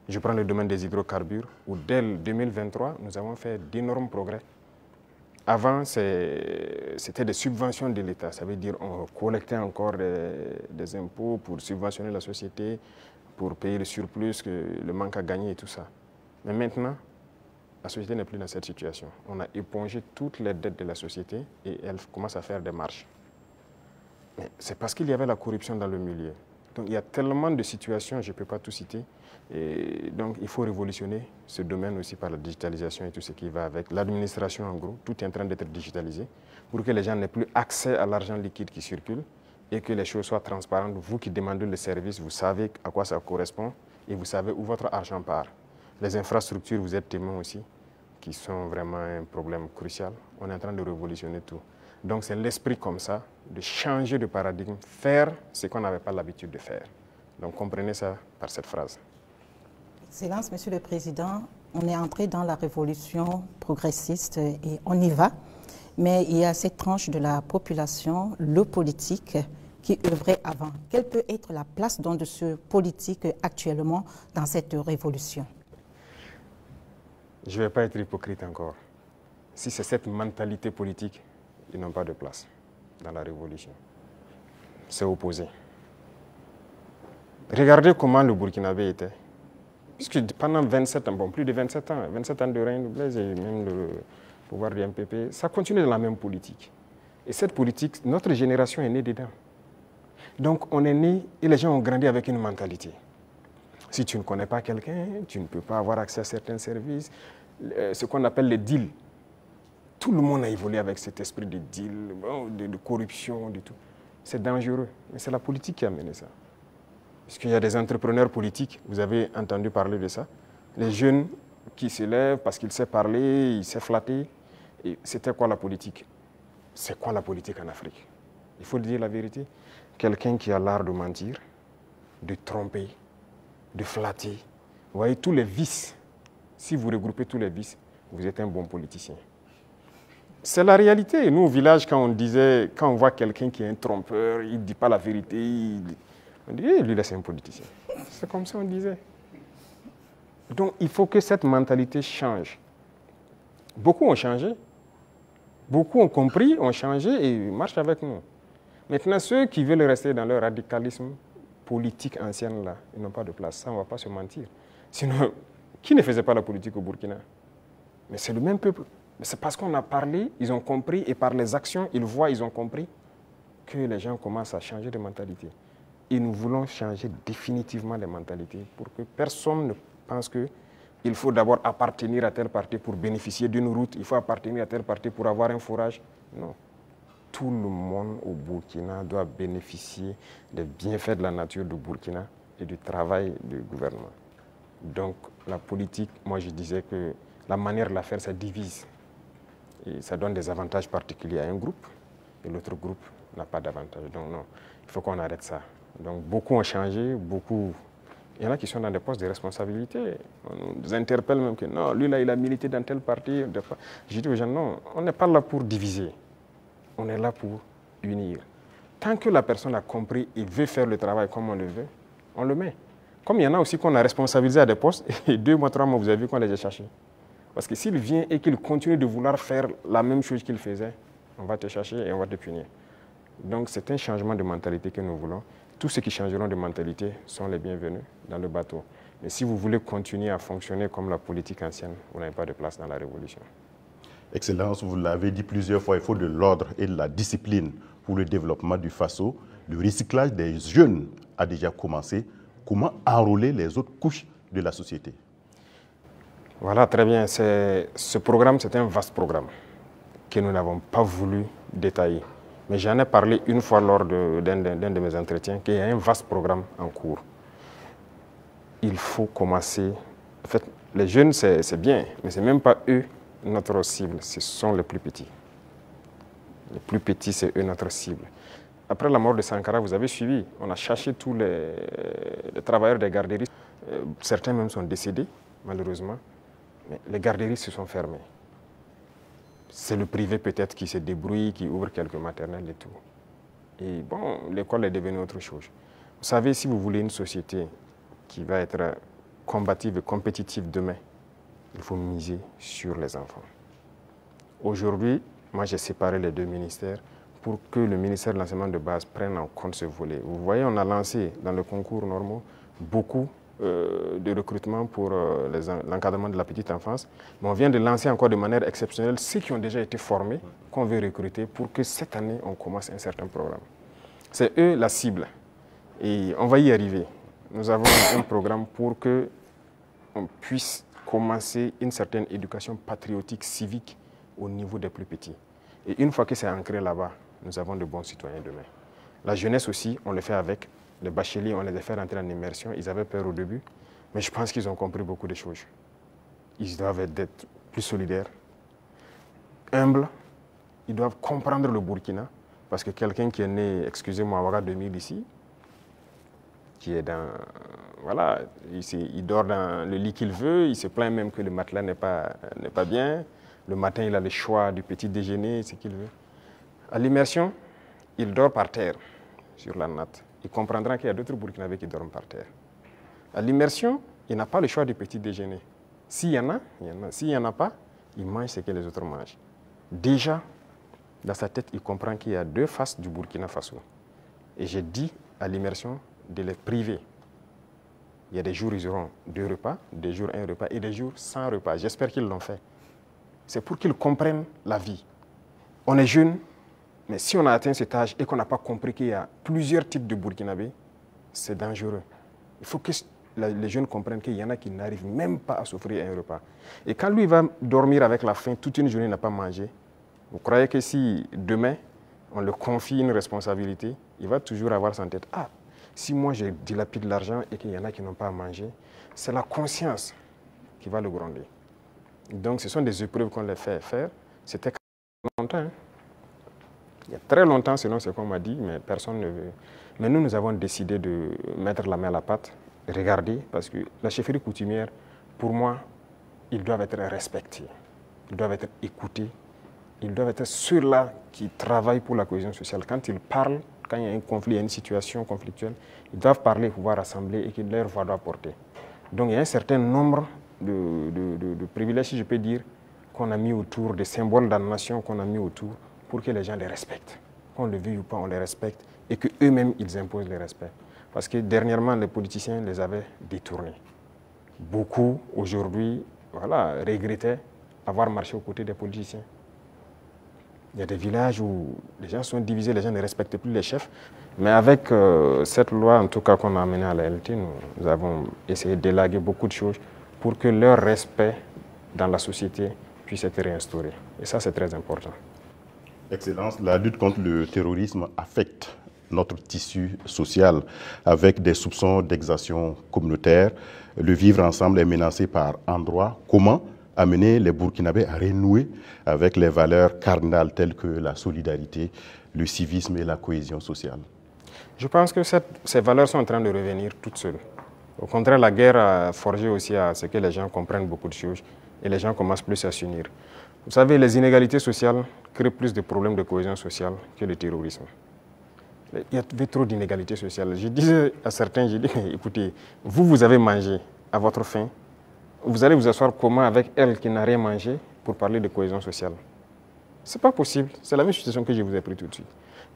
[SPEAKER 1] Je prends le domaine des hydrocarbures où dès 2023, nous avons fait d'énormes progrès. Avant, c'était des subventions de l'État. Ça veut dire qu'on collectait encore des impôts pour subventionner la société, pour payer le surplus, le manque à gagner et tout ça. Mais maintenant, la société n'est plus dans cette situation. On a épongé toutes les dettes de la société et elle commence à faire des marches. Mais c'est parce qu'il y avait la corruption dans le milieu. Donc il y a tellement de situations, je ne peux pas tout citer. Et donc il faut révolutionner ce domaine aussi par la digitalisation et tout ce qui va avec. L'administration en gros, tout est en train d'être digitalisé pour que les gens n'aient plus accès à l'argent liquide qui circule et que les choses soient transparentes. Vous qui demandez le service, vous savez à quoi ça correspond et vous savez où votre argent part. Les infrastructures, vous êtes témoins aussi, qui sont vraiment un problème crucial. On est en train de révolutionner tout. Donc c'est l'esprit comme ça, de changer de paradigme, faire ce qu'on n'avait pas l'habitude de faire. Donc comprenez ça par cette phrase.
[SPEAKER 5] Excellence, Monsieur le Président, on est entré dans la révolution progressiste et on y va. mais il y a cette tranche de la population, le politique, qui œuvrait avant. Quelle peut être la place donc de ce politique actuellement dans cette révolution?
[SPEAKER 1] Je ne vais pas être hypocrite encore. Si c'est cette mentalité politique, ils n'ont pas de place dans la révolution. C'est opposé. Regardez comment le Burkinabé était. Puisque pendant 27 ans, bon, plus de 27 ans de règne de Blaise et même le pouvoir du MPP, ça continue dans la même politique. Et cette politique, notre génération est née dedans. Donc on est né et les gens ont grandi avec une mentalité. Si tu ne connais pas quelqu'un, tu ne peux pas avoir accès à certains services. Ce qu'on appelle les deals. Tout le monde a évolué avec cet esprit de deal, de corruption, de tout. C'est dangereux, mais c'est la politique qui a mené ça. Parce qu'il y a des entrepreneurs politiques, vous avez entendu parler de ça. Les jeunes qui se lèvent parce qu'ils savent parler, ils savent flatter. Et c'était quoi la politique? C'est quoi la politique en Afrique? Il faut dire la vérité. Quelqu'un qui a l'art de mentir, de tromper, de flatter. Vous voyez tous les vices. Si vous regroupez tous les vices, vous êtes un bon politicien. C'est la réalité. Nous, au village, quand on voit quelqu'un qui est un trompeur, il ne dit pas la vérité, on dit, lui, là, c'est un politicien. C'est comme ça qu'on disait. Donc, il faut que cette mentalité change. Beaucoup ont changé. Beaucoup ont compris, ont changé et marchent avec nous. Maintenant, ceux qui veulent rester dans leur radicalisme politique ancienne, là, ils n'ont pas de place. Ça, on ne va pas se mentir. Sinon, qui ne faisait pas la politique au Burkina? Mais c'est le même peuple. Mais c'est parce qu'on a parlé, ils ont compris, et par les actions, ils voient, ils ont compris, que les gens commencent à changer de mentalité. Et nous voulons changer définitivement les mentalités pour que personne ne pense qu'il faut d'abord appartenir à tel parti pour bénéficier d'une route, il faut appartenir à tel parti pour avoir un forage. Non. Tout le monde au Burkina doit bénéficier des bienfaits de la nature du Burkina et du travail du gouvernement. Donc la politique, moi je disais que la manière de la faire, ça divise. Et ça donne des avantages particuliers à un groupe et l'autre groupe n'a pas d'avantage. Donc non, il faut qu'on arrête ça. Donc beaucoup ont changé, beaucoup. Il y en a qui sont dans des postes de responsabilité. On nous interpelle même que non, lui là il a milité dans tel parti. Je dis aux gens non, on n'est pas là pour diviser. On est là pour unir. Tant que la personne a compris et veut faire le travail comme on le veut, on le met. Comme il y en a aussi qu'on a responsabilisé à des postes, et 2 mois, 3 mois, vous avez vu qu'on les a cherchés. Parce que s'il vient et qu'il continue de vouloir faire la même chose qu'il faisait, on va te chercher et on va te punir. Donc c'est un changement de mentalité que nous voulons. Tous ceux qui changeront de mentalité sont les bienvenus dans le bateau. Mais si vous voulez continuer à fonctionner comme la politique ancienne, vous n'avez pas de place dans la révolution.
[SPEAKER 6] Excellence, vous l'avez dit plusieurs fois, il faut de l'ordre et de la discipline pour le développement du FASO. Le recyclage des jeunes a déjà commencé. Comment enrôler les autres couches de la société?
[SPEAKER 1] Voilà, très bien. Ce programme, c'est un vaste programme que nous n'avons pas voulu détailler. Mais j'en ai parlé une fois lors d'un de mes entretiens, qu'il y a un vaste programme en cours. Il faut commencer. En fait, les jeunes, c'est bien, mais ce n'est même pas eux notre cible, ce sont les plus petits. Les plus petits, c'est eux notre cible. Après la mort de Sankara, vous avez suivi, on a cherché tous les travailleurs des garderies. Certains même sont décédés, malheureusement. Mais les garderies se sont fermées. C'est le privé peut-être qui se débrouille, qui ouvre quelques maternelles et tout. Et bon, l'école est devenue autre chose. Vous savez, si vous voulez une société qui va être combative et compétitive demain, il faut miser sur les enfants. Aujourd'hui, moi j'ai séparé les 2 ministères pour que le ministère de l'enseignement de base prenne en compte ce volet. Vous voyez, on a lancé dans le concours normaux beaucoup de recrutement pour l'encadrement de la petite enfance. Mais on vient de lancer encore de manière exceptionnelle ceux qui ont déjà été formés, qu'on veut recruter pour que cette année, on commence un certain programme. C'est eux la cible. Et on va y arriver. Nous avons un programme pour qu'on puisse commencer une certaine éducation patriotique, civique au niveau des plus petits. Et une fois que c'est ancré là-bas, nous avons de bons citoyens demain. La jeunesse aussi, on le fait avec. Les bacheliers, on les a fait rentrer en immersion. Ils avaient peur au début, mais je pense qu'ils ont compris beaucoup de choses. Ils doivent être plus solidaires, humbles. Ils doivent comprendre le Burkina. Parce que quelqu'un qui est né, excusez-moi, à Ouaga 2000 ici, qui est dans... Voilà, il dort dans le lit qu'il veut, il se plaint même que le matelas n'est pas bien. Le matin, il a le choix du petit déjeuner, ce qu'il veut. À l'immersion, il dort par terre, sur la natte. Il comprendra qu'il y a d'autres Burkinabés qui dorment par terre. À l'immersion, il n'a pas le choix du petit déjeuner. S'il y en a, il y en a. S'il n'y en a pas, il mange ce que les autres mangent. Déjà, dans sa tête, il comprend qu'il y a deux faces du Burkina Faso. Et j'ai dit à l'immersion de les priver. Il y a des jours où ils auront 2 repas, des jours 1 repas et des jours sans repas. J'espère qu'ils l'ont fait. C'est pour qu'ils comprennent la vie. On est jeunes, mais si on a atteint cet âge et qu'on n'a pas compris qu'il y a plusieurs types de Burkinabés, c'est dangereux. Il faut que les jeunes comprennent qu'il y en a qui n'arrivent même pas à s'offrir un repas. Et quand lui va dormir avec la faim, toute une journée il n'a pas mangé, vous croyez que si demain on le confie une responsabilité, il va toujours avoir en tête, ah, si moi je dilapide l'argent et qu'il y en a qui n'ont pas à manger, c'est la conscience qui va le gronder. Donc ce sont des épreuves qu'on les fait faire. C'était longtemps. Hein. Il y a très longtemps, selon ce qu'on m'a dit, mais personne ne veut. Mais nous avons décidé de mettre la main à la pâte, regarder, parce que la chefferie coutumière, pour moi, ils doivent être respectés, ils doivent être écoutés, ils doivent être ceux-là qui travaillent pour la cohésion sociale. Quand ils parlent, quand il y a un conflit, il y a une situation conflictuelle, ils doivent parler, pouvoir rassembler et que leur voix doit porter. Donc il y a un certain nombre de privilèges, si je peux dire, qu'on a mis autour, des symboles d'animation qu'on a mis autour pour que les gens les respectent. Qu'on le veuille ou pas, on les respecte et qu'eux-mêmes, ils imposent le respect. Parce que dernièrement, les politiciens les avaient détournés. Beaucoup, aujourd'hui, voilà, regrettaient avoir marché aux côtés des politiciens. Il y a des villages où les gens sont divisés, les gens ne respectent plus les chefs. Mais avec cette loi, en tout cas, qu'on a amenée à la LT, nous avons essayé d'élaguer beaucoup de choses pour que leur respect dans la société puisse être réinstauré. Et ça, c'est très important.
[SPEAKER 6] Excellence, la lutte contre le terrorisme affecte notre tissu social avec des soupçons d'exaction communautaire. Le vivre ensemble est menacé par endroits. Comment amener les Burkinabés à renouer avec les valeurs cardinales telles que la solidarité, le civisme et la cohésion sociale?
[SPEAKER 1] Je pense que ces valeurs sont en train de revenir toutes seules. Au contraire, la guerre a forgé aussi à ce que les gens comprennent beaucoup de choses et les gens commencent plus à s'unir. Vous savez, les inégalités sociales créent plus de problèmes de cohésion sociale que le terrorisme. Il y avait trop d'inégalités sociales. Je disais à certains, j'ai dit, écoutez, vous avez mangé à votre faim, vous allez vous asseoir comment avec elle qui n'a rien mangé pour parler de cohésion sociale? Ce n'est pas possible. C'est la même situation que je vous ai pris tout de suite.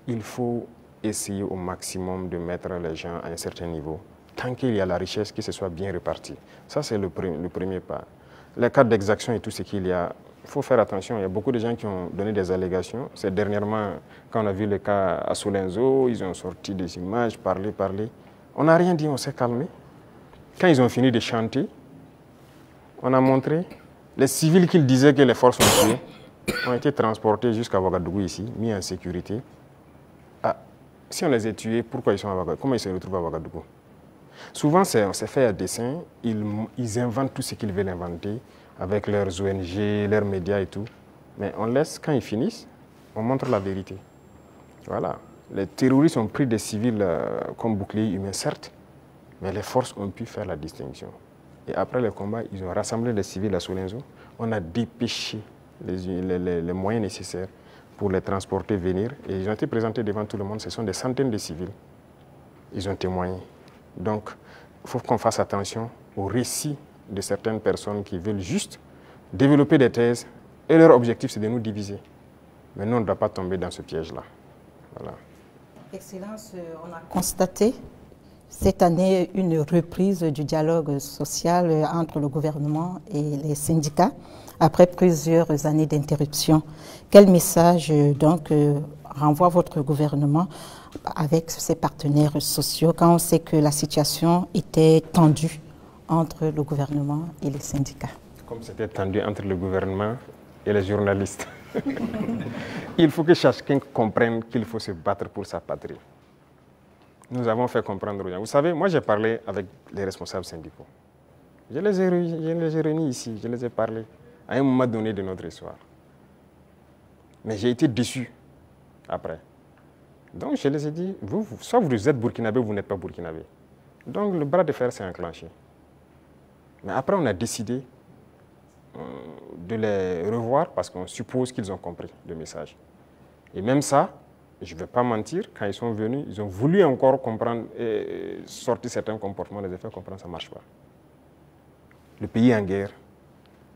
[SPEAKER 1] Il faut essayer au maximum de mettre les gens à un certain niveau. Tant qu'il y a la richesse, que ce soit bien réparti. Ça, c'est le premier pas. Les cas d'exaction et tout ce qu'il y a, il faut faire attention. Il y a beaucoup de gens qui ont donné des allégations. C'est dernièrement, quand on a vu le cas à Solenzo, ils ont sorti des images, parlé. On n'a rien dit, on s'est calmé. Quand ils ont fini de chanter, on a montré les civils qu'ils disaient que les forces ont tués ont été transportés jusqu'à Ouagadougou ici, mis en sécurité. Ah, si on les a tués, pourquoi ils sont à Ouagadougou? Comment ils se retrouvent à Ouagadougou? Souvent, c'est fait à dessein. Ils inventent tout ce qu'ils veulent inventer avec leurs ONG, leurs médias et tout. Mais on laisse, quand ils finissent, on montre la vérité. Voilà. Les terroristes ont pris des civils comme boucliers humains, certes, mais les forces ont pu faire la distinction. Et après le combat, ils ont rassemblé les civils à Solenzo. On a dépêché les moyens nécessaires pour les transporter, venir. Et ils ont été présentés devant tout le monde. Ce sont des centaines de civils. Ils ont témoigné. Donc, il faut qu'on fasse attention aux récits de certaines personnes qui veulent juste développer des thèses. Et leur objectif, c'est de nous diviser. Mais nous, on ne doit pas tomber dans ce piège-là. Voilà.
[SPEAKER 5] Excellence, on a constaté cette année une reprise du dialogue social entre le gouvernement et les syndicats après plusieurs années d'interruption. Quel message donc renvoie votre gouvernement avec ses partenaires sociaux quand on sait que la situation était tendue entre le gouvernement et les syndicats?
[SPEAKER 1] Comme c'était tendu entre le gouvernement et les journalistes. Il faut que chacun comprenne qu'il faut se battre pour sa patrie. Nous avons fait comprendre aux gens. Vous savez, moi j'ai parlé avec les responsables syndicaux. Je les ai réunis ici, je les ai parlé à un moment donné de notre histoire. Mais j'ai été déçu après. Donc je les ai dit, soit vous êtes burkinabé ou vous n'êtes pas burkinabé. Donc le bras de fer s'est enclenché. Mais après on a décidé de les revoir parce qu'on suppose qu'ils ont compris le message. Et même ça, je ne vais pas mentir, quand ils sont venus, ils ont voulu encore comprendre et sortir certains comportements, les faire comprendre, ça ne marche pas. Le pays est en guerre,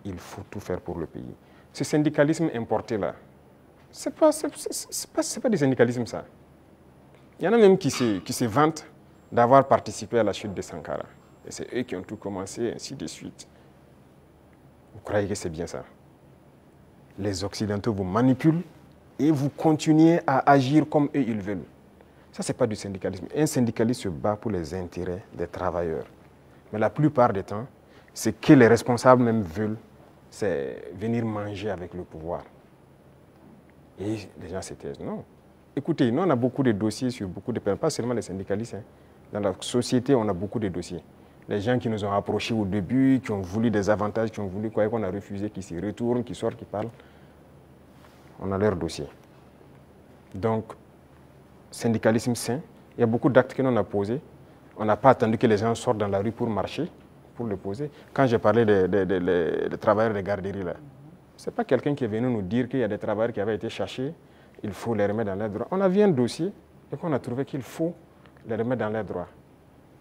[SPEAKER 1] il faut tout faire pour le pays. Ce syndicalisme importé là, ce n'est pas du syndicalisme ça. Il y en a même qui se vantent d'avoir participé à la chute de Sankara. Et c'est eux qui ont tout commencé, ainsi de suite. Vous croyez que c'est bien ça? Les Occidentaux vous manipulent et vous continuez à agir comme eux ils veulent. Ça, ce n'est pas du syndicalisme. Un syndicaliste se bat pour les intérêts des travailleurs. Mais la plupart des temps, ce que les responsables même veulent, c'est venir manger avec le pouvoir. Et les gens se taisent. Non. Écoutez, nous, on a beaucoup de dossiers sur beaucoup de personnes, pas seulement les syndicalistes. Hein. Dans la société, on a beaucoup de dossiers. Les gens qui nous ont approchés au début, qui ont voulu des avantages, qui ont voulu quoi qu'on a refusé, qui s'y retournent, qui sortent, qui parlent. On a leur dossier. Donc, syndicalisme sain, il y a beaucoup d'actes que l'on a posés. On n'a pas attendu que les gens sortent dans la rue pour marcher, pour le poser. Quand j'ai parlé des travailleurs des garderies, là, ce n'est pas quelqu'un qui est venu nous dire qu'il y a des travailleurs qui avaient été cherchés, il faut les remettre dans leurs droits. On a vu un dossier et qu'on a trouvé qu'il faut les remettre dans leurs droits.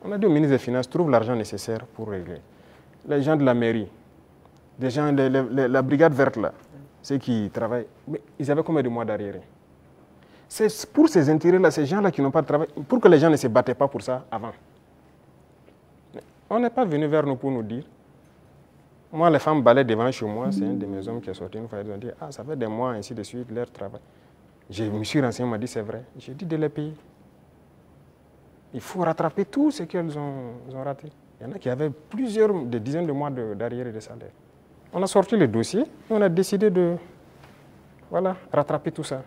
[SPEAKER 1] On a dit au ministre des Finances, trouve l'argent nécessaire pour régler. Les gens de la mairie, des gens, la brigade verte là, ceux qui travaillent, mais ils avaient combien de mois d'arriérés? C'est pour ces intérêts-là, ces gens-là qui n'ont pas de travail, pour que les gens ne se battaient pas pour ça avant. On n'est pas venu vers nous pour nous dire. Moi, les femmes balaient devant chez moi, c'est un de mes hommes qui est sorti une fois, ils ont dit, ah, ça fait des mois, ainsi de suite, leur travail. Je me suis renseigné, on m'a dit, c'est vrai. J'ai dit de les payer. Il faut rattraper tout ce qu'elles ont raté. Il y en a qui avaient des dizaines de mois d'arriérés de salaire. On a sorti le dossier et on a décidé de rattraper tout ça.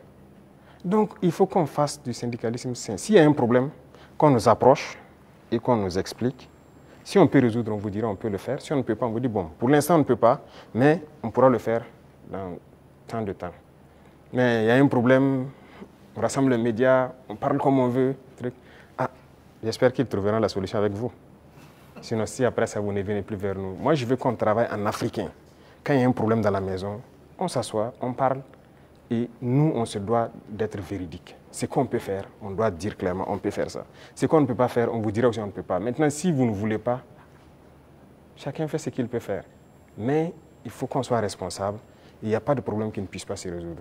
[SPEAKER 1] Donc, il faut qu'on fasse du syndicalisme sain. S'il y a un problème, qu'on nous approche et qu'on nous explique. Si on peut résoudre, on vous dira on peut le faire. Si on ne peut pas, on vous dit bon, pour l'instant on ne peut pas, mais on pourra le faire dans tant de temps. Mais il y a un problème, on rassemble les médias, on parle comme on veut. Ah, j'espère qu'ils trouveront la solution avec vous. Sinon, si après ça, vous ne venez plus vers nous. Moi, je veux qu'on travaille en africain. Quand il y a un problème dans la maison, on s'assoit, on parle. Et nous, on se doit d'être véridique. Ce qu'on peut faire, on doit dire clairement, on peut faire ça. Ce qu'on ne peut pas faire, on vous dira aussi on ne peut pas. Maintenant, si vous ne voulez pas, chacun fait ce qu'il peut faire. Mais il faut qu'on soit responsable. Il n'y a pas de problème qui ne puisse pas se résoudre.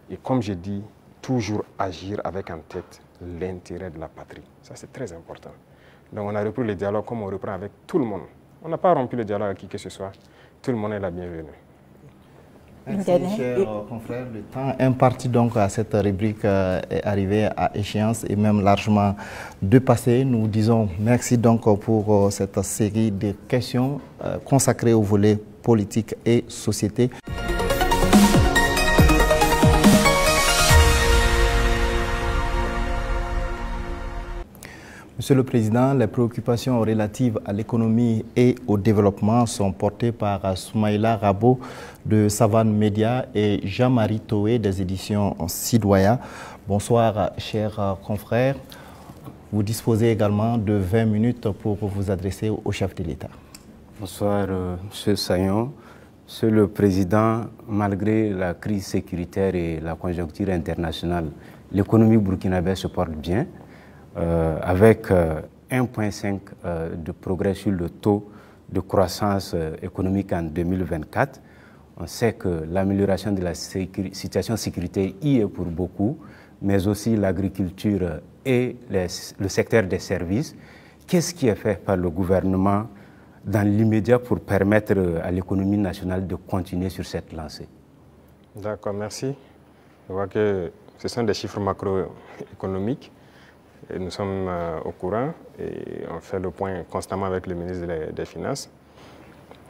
[SPEAKER 1] Et comme je dis, toujours agir avec en tête l'intérêt de la patrie. Ça, c'est très important. Donc, on a repris le dialogue comme on reprend avec tout le monde. On n'a pas rompu le dialogue avec qui que ce soit. Tout le monde est la bienvenue.
[SPEAKER 2] Merci, chers confrères. Le temps imparti donc à cette rubrique est arrivé à échéance et même largement dépassé. Nous disons merci donc pour cette série de questions consacrées au volet politique et société. Monsieur le Président, les préoccupations relatives à l'économie et au développement sont portées par Soumaïla Rabo de Savane Média et Jean-Marie Toé des éditions Sidoya. Bonsoir, chers confrères. Vous disposez également de 20 minutes pour vous adresser au chef de l'État.
[SPEAKER 7] Bonsoir, Monsieur Sayon. Monsieur le Président, malgré la crise sécuritaire et la conjoncture internationale, l'économie burkinabé se porte bien. Avec 1,5 de progrès sur le taux de croissance économique en 2024. On sait que l'amélioration de la situation sécuritaire y est pour beaucoup, mais aussi l'agriculture et le secteur des services. Qu'est-ce qui est fait par le gouvernement dans l'immédiat pour permettre à l'économie nationale de continuer sur cette lancée?
[SPEAKER 1] D'accord, merci. Je vois que ce sont des chiffres macroéconomiques. Et nous sommes au courant et on fait le point constamment avec le ministre des Finances.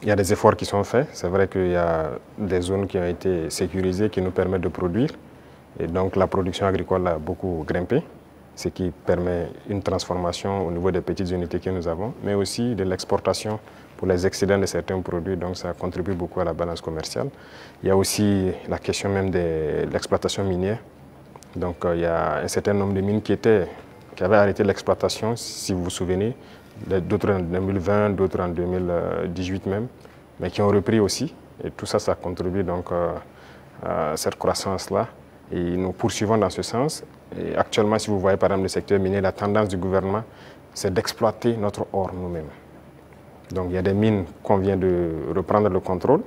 [SPEAKER 1] Il y a des efforts qui sont faits. C'est vrai qu'il y a des zones qui ont été sécurisées qui nous permettent de produire. Et donc la production agricole a beaucoup grimpé, ce qui permet une transformation au niveau des petites unités que nous avons, mais aussi de l'exportation pour les excédents de certains produits. Donc ça contribue beaucoup à la balance commerciale. Il y a aussi la question même de l'exploitation minière. Donc il y a un certain nombre de mines qui avaient arrêté l'exploitation, si vous vous souvenez, d'autres en 2020, d'autres en 2018 même, mais qui ont repris aussi. Et tout ça, ça contribue donc à cette croissance-là. Et nous poursuivons dans ce sens. Et actuellement, si vous voyez par exemple le secteur minier, la tendance du gouvernement, c'est d'exploiter notre or nous-mêmes. Donc il y a des mines qu'on vient de reprendre le contrôle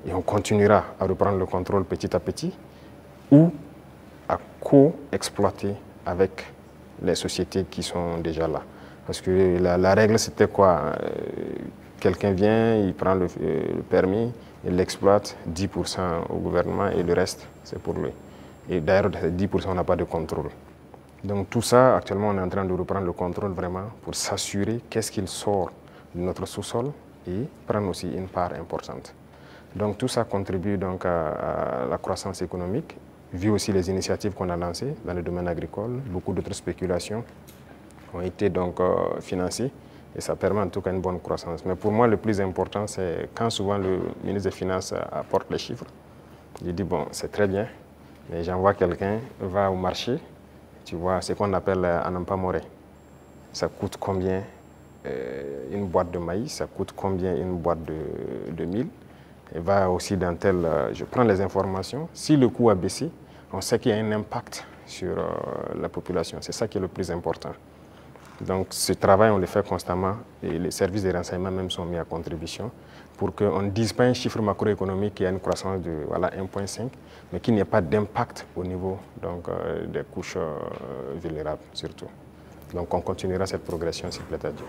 [SPEAKER 1] et on continuera à reprendre le contrôle petit à petit ou à co-exploiter avec les sociétés qui sont déjà là. Parce que la règle c'était quoi? Quelqu'un vient, il prend le permis, il l'exploite, 10% au gouvernement et le reste c'est pour lui. Et d'ailleurs 10% on n'a pas de contrôle. Donc tout ça, actuellement on est en train de reprendre le contrôle vraiment pour s'assurer qu'est-ce qu'il sort de notre sous-sol et prendre aussi une part importante. Donc tout ça contribue donc à la croissance économique, vu aussi les initiatives qu'on a lancées dans le domaine agricole. Beaucoup d'autres spéculations ont été donc financées et ça permet en tout cas une bonne croissance. Mais pour moi, le plus important, c'est quand souvent le ministre des Finances apporte les chiffres, il dit bon, c'est très bien, mais j'envoie quelqu'un, va au marché, tu vois, c'est ce qu'on appelle Anampa Moré. Ça coûte combien une boîte de maïs, ça coûte combien une boîte de mil. Et va aussi dans tel, je prends les informations. Si le coût a baissé, on sait qu'il y a un impact sur la population. C'est ça qui est le plus important. Donc ce travail, on le fait constamment et les services de renseignement même sont mis à contribution pour qu'on ne dise pas un chiffre macroéconomique qui a une croissance de voilà, 1,5, mais qu'il n'y ait pas d'impact au niveau donc, des couches vulnérables surtout. Donc on continuera cette progression s'il plaît à Dieu.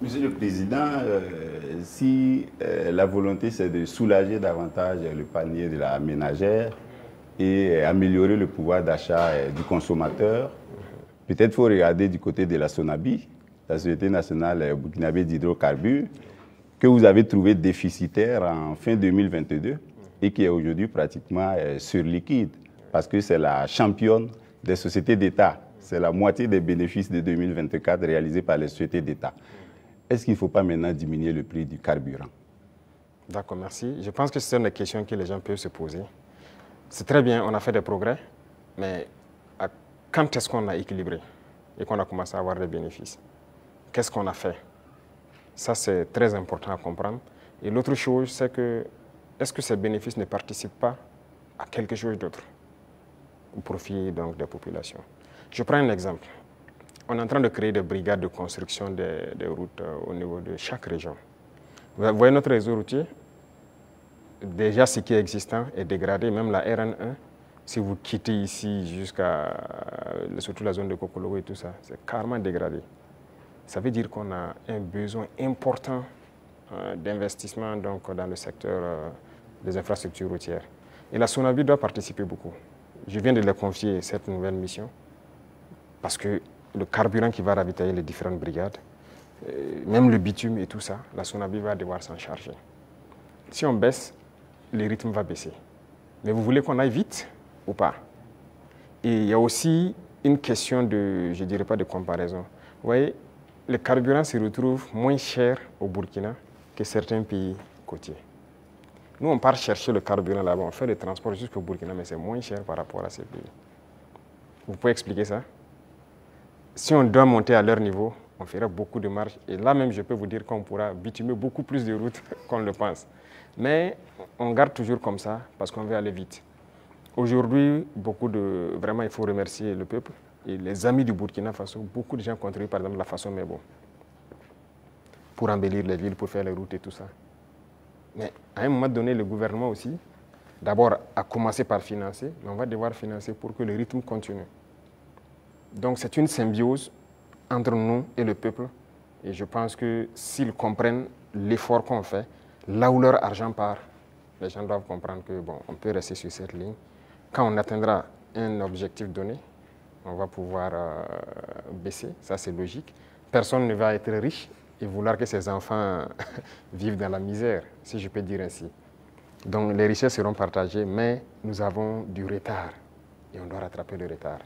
[SPEAKER 8] Monsieur le Président, si la volonté c'est de soulager davantage le panier de la ménagère et améliorer le pouvoir d'achat du consommateur, peut-être qu'il faut regarder du côté de la SONABI, la Société nationale burkinabé d'hydrocarbures, que vous avez trouvé déficitaire en fin 2022 et qui est aujourd'hui pratiquement surliquide, parce que c'est la championne des sociétés d'État. C'est la moitié des bénéfices de 2024 réalisés par les sociétés d'État. Est-ce qu'il ne faut pas maintenant diminuer le prix du carburant?
[SPEAKER 1] D'accord, merci. Je pense que c'est une des questions que les gens peuvent se poser. C'est très bien, on a fait des progrès, mais quand est-ce qu'on a équilibré et qu'on a commencé à avoir des bénéfices? Qu'est-ce qu'on a fait? Ça, c'est très important à comprendre. Et l'autre chose, c'est que est-ce que ces bénéfices ne participent pas à quelque chose d'autre au profit donc, des populations? Je prends un exemple. On est en train de créer des brigades de construction des routes au niveau de chaque région. Vous voyez notre réseau routier? Déjà, ce qui est existant est dégradé, même la RN1. Si vous quittez ici jusqu'à surtout la zone de Kokologo et tout ça, c'est carrément dégradé. Ça veut dire qu'on a un besoin important d'investissement donc, dans le secteur des infrastructures routières. Et la SONABI doit participer beaucoup. Je viens de leur confier cette nouvelle mission parce que le carburant qui va ravitailler les différentes brigades, même le bitume et tout ça, la SONABI va devoir s'en charger. Si on baisse, le rythme va baisser. Mais vous voulez qu'on aille vite ou pas? Et il y a aussi une question de, je ne dirais pas de comparaison. Vous voyez, le carburant se retrouve moins cher au Burkina que certains pays côtiers. Nous, on part chercher le carburant là-bas, on fait le transport jusqu'au Burkina, mais c'est moins cher par rapport à ces pays. Vous pouvez expliquer ça? Si on doit monter à leur niveau, on fera beaucoup de marge. Et là même, je peux vous dire qu'on pourra bitumer beaucoup plus de routes qu'on le pense. Mais on garde toujours comme ça parce qu'on veut aller vite. Aujourd'hui, vraiment, il faut remercier le peuple et les amis du Burkina Faso. Beaucoup de gens contribuent, par exemple, la façon Mebo pour embellir les villes, pour faire les routes et tout ça. Mais à un moment donné, le gouvernement aussi, d'abord, a commencé par financer, mais on va devoir financer pour que le rythme continue. Donc c'est une symbiose entre nous et le peuple. Et je pense que s'ils comprennent l'effort qu'on fait, là où leur argent part, les gens doivent comprendre que bon, on peut rester sur cette ligne. Quand on atteindra un objectif donné, on va pouvoir baisser, ça c'est logique. Personne ne va être riche et vouloir que ses enfants vivent dans la misère, si je peux dire ainsi. Donc les richesses seront partagées, mais nous avons du retard et on doit rattraper le retard.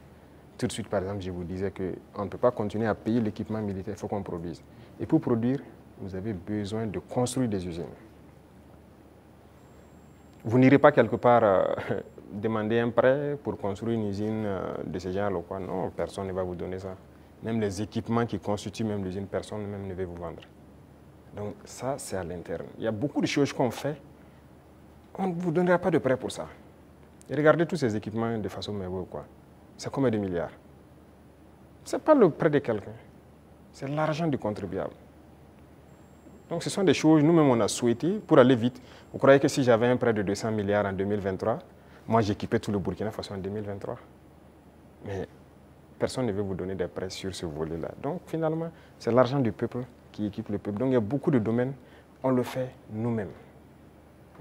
[SPEAKER 1] Tout de suite, par exemple, je vous disais qu'on ne peut pas continuer à payer l'équipement militaire, il faut qu'on produise. Et pour produire, vous avez besoin de construire des usines. Vous n'irez pas quelque part demander un prêt pour construire une usine de ce genre. Non, personne ne va vous donner ça. Même les équipements qui constituent même l'usine, personne même ne va vous vendre. Donc ça, c'est à l'interne. Il y a beaucoup de choses qu'on fait On ne vous donnera pas de prêt pour ça. Et regardez tous ces équipements de façon merveilleuse, quoi. C'est combien de milliards? Ce n'est pas le prêt de quelqu'un, c'est l'argent du contribuable. Donc ce sont des choses, nous-mêmes on a souhaité, pour aller vite. Vous croyez que si j'avais un prêt de 200 milliards en 2023, moi j'équipais tout le Burkina Faso en 2023? Mais personne ne veut vous donner des prêts sur ce volet-là. Donc finalement, c'est l'argent du peuple qui équipe le peuple. Donc il y a beaucoup de domaines, on le fait nous-mêmes.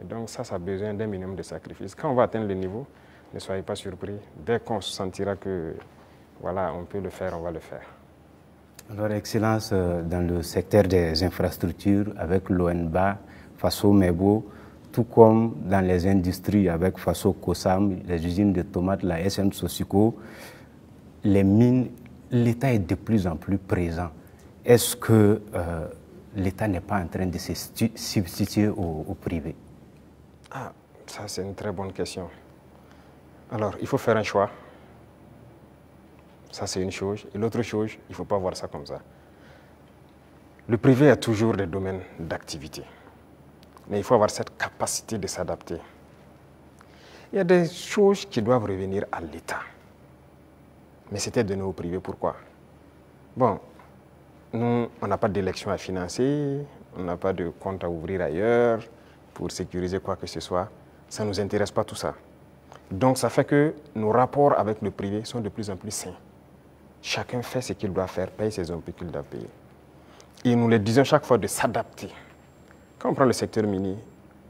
[SPEAKER 1] Et donc ça a besoin d'un minimum de sacrifices. Quand on va atteindre le niveau, ne soyez pas surpris. Dès qu'on se sentira que voilà, on peut le faire, on va le faire.
[SPEAKER 7] Alors, Excellence, dans le secteur des infrastructures, avec l'ONBA, Faso Mebo, tout comme dans les industries avec Faso Kosam, les usines de tomates, la SM Sosico, les mines, l'État est de plus en plus présent. Est-ce que l'État n'est pas en train de se substituer au privé?
[SPEAKER 1] Ah, ça c'est une très bonne question. Alors, il faut faire un choix. Ça, c'est une chose. Et l'autre chose, il ne faut pas voir ça comme ça. Le privé a toujours des domaines d'activité. Mais il faut avoir cette capacité de s'adapter. Il y a des choses qui doivent revenir à l'État. Mais c'était donné au privé. Pourquoi? Bon, nous, on n'a pas d'élection à financer, on n'a pas de compte à ouvrir ailleurs pour sécuriser quoi que ce soit. Ça ne nous intéresse pas tout ça. Donc, ça fait que nos rapports avec le privé sont de plus en plus sains. Chacun fait ce qu'il doit faire, paye ses impôts qu'il doit payer. Et nous les disons chaque fois de s'adapter. Quand on prend le secteur minier,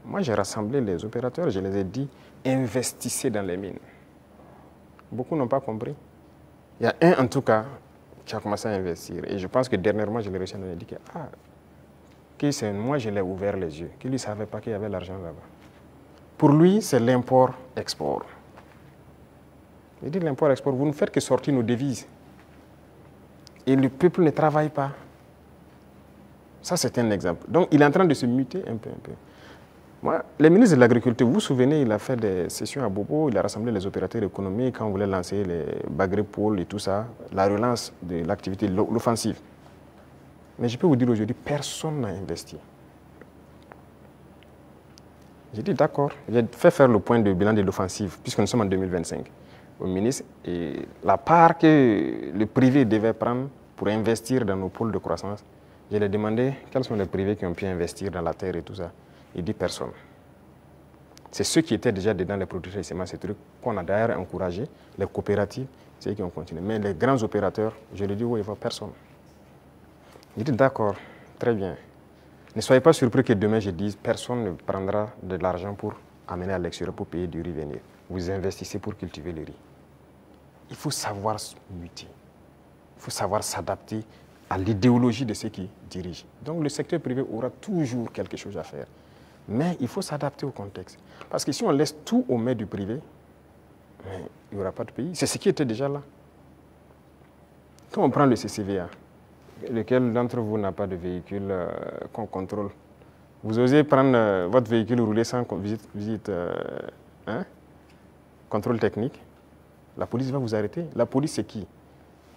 [SPEAKER 1] moi j'ai rassemblé les opérateurs, je les ai dit, investissez dans les mines. Beaucoup n'ont pas compris. Il y a un en tout cas qui a commencé à investir. Et je pense que dernièrement, je l'ai reçu, on a dit que moi je l'ai ouvert les yeux, qu'il ne savait pas qu'il y avait l'argent là-bas. Pour lui, c'est l'import-export. Il dit l'import-export, vous ne faites que sortir nos devises. Et le peuple ne travaille pas. Ça, c'est un exemple. Donc, il est en train de se muter un peu. Moi, le ministre de l'Agriculture, vous vous souvenez, il a fait des sessions à Bobo, il a rassemblé les opérateurs économiques quand on voulait lancer les Bagré-Pôles et tout ça, la relance de l'activité, l'offensive. Mais je peux vous dire aujourd'hui, personne n'a investi. J'ai dit d'accord, j'ai fait faire le point de bilan de l'offensive, puisque nous sommes en 2025. Au ministre, et la part que le privé devait prendre pour investir dans nos pôles de croissance, je lui ai demandé quels sont les privés qui ont pu investir dans la terre et tout ça. Il dit personne. C'est ceux qui étaient déjà dedans, les producteurs de semences, ces trucs qu'on a d'ailleurs encouragé, les coopératives, c'est eux qui ont continué. Mais les grands opérateurs, je lui ai dit, oui, il ne faut personne. Il dit d'accord, très bien. Ne soyez pas surpris que demain je dise, personne ne prendra de l'argent pour amener à l'extérieur pour payer du riz venir. Vous investissez pour cultiver le riz. Il faut savoir muter. Il faut savoir s'adapter à l'idéologie de ceux qui dirigent. Donc le secteur privé aura toujours quelque chose à faire. Mais il faut s'adapter au contexte. Parce que si on laisse tout aux mains du privé, il n'y aura pas de pays. C'est ce qui était déjà là. Quand on prend le CCVA, lequel d'entre vous n'a pas de véhicule qu'on contrôle? Vous osez prendre votre véhicule rouler sans visite contrôle technique? La police va vous arrêter. La police, c'est qui?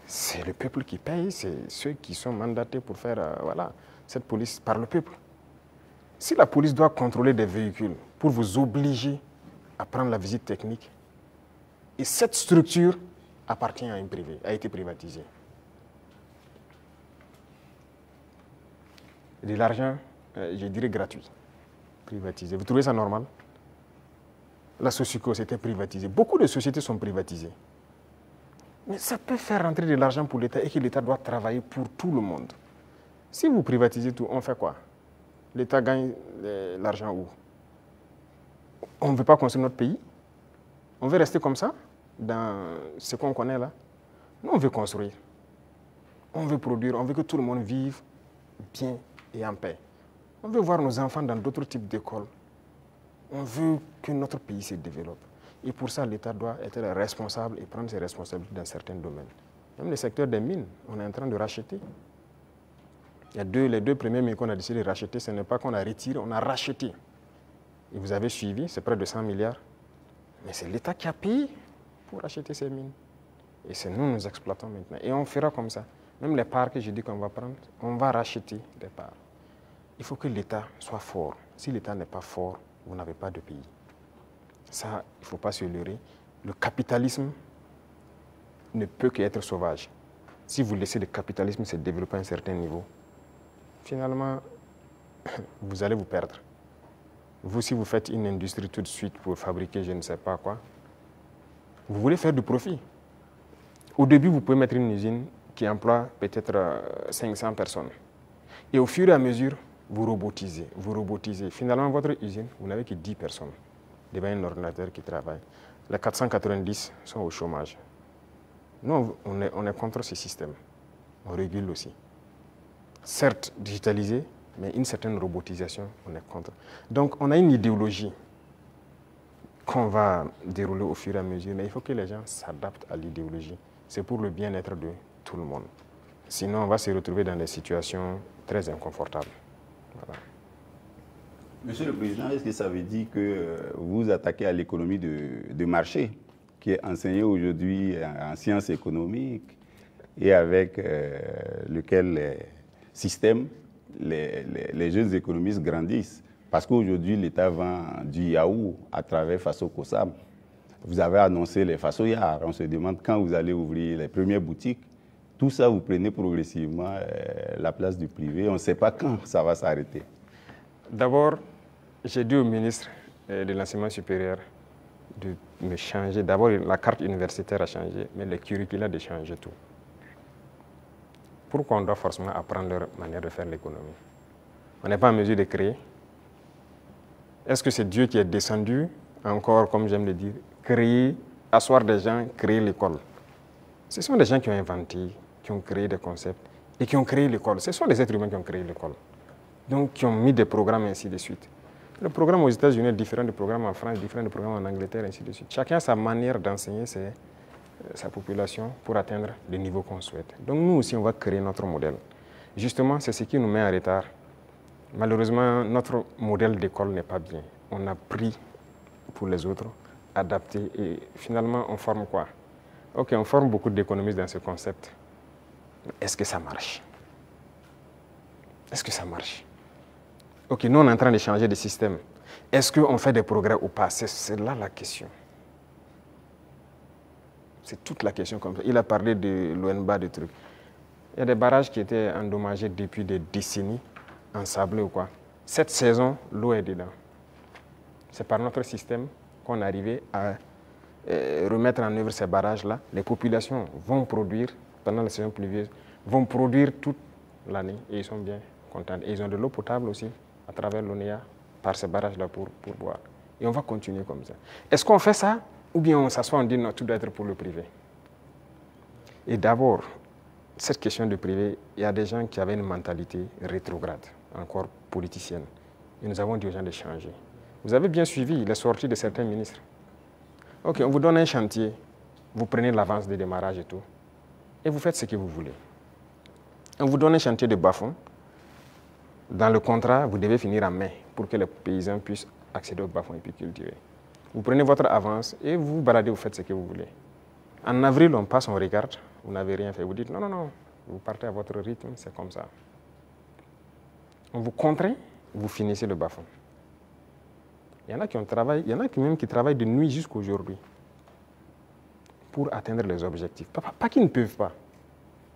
[SPEAKER 1] C'est le peuple qui paye, c'est ceux qui sont mandatés pour faire cette police par le peuple. Si la police doit contrôler des véhicules pour vous obliger à prendre la visite technique, et cette structure appartient à un privé, a été privatisée. De l'argent, je dirais gratuit, privatisé. Vous trouvez ça normal? La Sosico, c'était privatisé. Beaucoup de sociétés sont privatisées. Mais ça peut faire rentrer de l'argent pour l'État et que l'État doit travailler pour tout le monde. Si vous privatisez tout, on fait quoi? L'État gagne l'argent où? On ne veut pas construire notre pays? On veut rester comme ça, dans ce qu'on connaît là? Nous, on veut construire. On veut produire, on veut que tout le monde vive bien et en paix. On veut voir nos enfants dans d'autres types d'écoles. On veut que notre pays se développe. Et pour ça, l'État doit être responsable et prendre ses responsabilités dans certains domaines. Même le secteur des mines, on est en train de racheter. Il y a les deux premières mines qu'on a décidé de racheter, ce n'est pas qu'on a retiré, on a racheté. Et vous avez suivi, c'est près de 100 milliards. Mais c'est l'État qui a payé pour racheter ces mines. Et c'est nous exploitons maintenant. Et on fera comme ça. Même les parts que j'ai dit qu'on va prendre, on va racheter des parts. Il faut que l'État soit fort. Si l'État n'est pas fort, vous n'avez pas de pays. Ça, il ne faut pas se leurrer. Le capitalisme ne peut qu'être sauvage. Si vous laissez le capitalisme se développer à un certain niveau, finalement, vous allez vous perdre. Vous, si vous faites une industrie tout de suite pour fabriquer je ne sais pas quoi, vous voulez faire du profit. Au début, vous pouvez mettre une usine qui emploie peut-être 500 personnes. Et au fur et à mesure, vous robotisez. Finalement, votre usine, vous n'avez que 10 personnes devant un ordinateur qui travaille. Les 490 sont au chômage. Nous, on est contre ce système. On régule aussi. Certes, digitalisé, mais une certaine robotisation, on est contre. Donc, on a une idéologie qu'on va dérouler au fur et à mesure, mais il faut que les gens s'adaptent à l'idéologie. C'est pour le bien-être de tout le monde. Sinon, on va se retrouver dans des situations très inconfortables. Voilà.
[SPEAKER 8] Monsieur le Président, est-ce que ça veut dire que vous attaquez à l'économie de marché, qui est enseignée aujourd'hui en sciences économiques et avec lequel les systèmes, les jeunes économistes grandissent? Parce qu'aujourd'hui, l'État vend du yaourt à travers Faso Kosam. Vous avez annoncé les Fasoyards. On se demande quand vous allez ouvrir les premières boutiques. Tout ça, vous prenez progressivement la place du privé. On ne sait pas quand ça va s'arrêter.
[SPEAKER 1] D'abord, j'ai dit au ministre de l'Enseignement supérieur de me changer. D'abord, la carte universitaire a changé, mais le curricula de changer tout. Pourquoi on doit forcément apprendre leur manière de faire l'économie? On n'est pas en mesure de créer. Est-ce que c'est Dieu qui est descendu, encore, comme j'aime le dire, créer, asseoir des gens, créer l'école? Ce sont des gens qui ont inventé, qui ont créé des concepts et qui ont créé l'école. Ce sont les êtres humains qui ont créé l'école. Donc, qui ont mis des programmes, ainsi de suite. Le programme aux États-Unis est différent du programme en France, différent du programme en Angleterre, ainsi de suite. Chacun a sa manière d'enseigner sa population pour atteindre le niveau qu'on souhaite. Donc, nous aussi, on va créer notre modèle. Justement, c'est ce qui nous met en retard. Malheureusement, notre modèle d'école n'est pas bien. On a pris pour les autres, adapté, et finalement, on forme quoi? Ok, on forme beaucoup d'économistes dans ce concept. Est-ce que ça marche? Est-ce que ça marche? Ok, nous, on est en train de changer de système. Est-ce qu'on fait des progrès ou pas? C'est là la question. C'est toute la question comme ça. Il a parlé de l'ONBA, de trucs. Il y a des barrages qui étaient endommagés depuis des décennies, ensablés ou quoi. Cette saison, l'eau est dedans. C'est par notre système qu'on est arrivé à remettre en œuvre ces barrages-là. Les populations vont produire, pendant la saison pluvieuse, vont produire toute l'année et ils sont bien contents. Et ils ont de l'eau potable aussi, à travers l'ONEA, par ces barrages-là pour boire. Et on va continuer comme ça. Est-ce qu'on fait ça ou bien on s'assoit, on dit non, tout doit être pour le privé? Et d'abord, cette question de privé, il y a des gens qui avaient une mentalité rétrograde, encore politicienne. Et nous avons dit aux gens de changer. Vous avez bien suivi les sorties de certains ministres. Ok, on vous donne un chantier, vous prenez l'avance de démarrage et tout, et vous faites ce que vous voulez. On vous donne un chantier de bas-fond. Dans le contrat, vous devez finir en mai pour que les paysans puissent accéder au bas-fond et puis cultiver. Vous prenez votre avance et vous vous baladez, vous faites ce que vous voulez. En avril, on passe, on regarde, vous n'avez rien fait. Vous dites non, non, non, vous partez à votre rythme, c'est comme ça. On vous contraint, vous finissez le bas-fond. Il y en a qui ont travaillé, il y en a même qui travaillent de nuit jusqu'à aujourd'hui pour atteindre les objectifs. Pas qu'ils ne peuvent pas,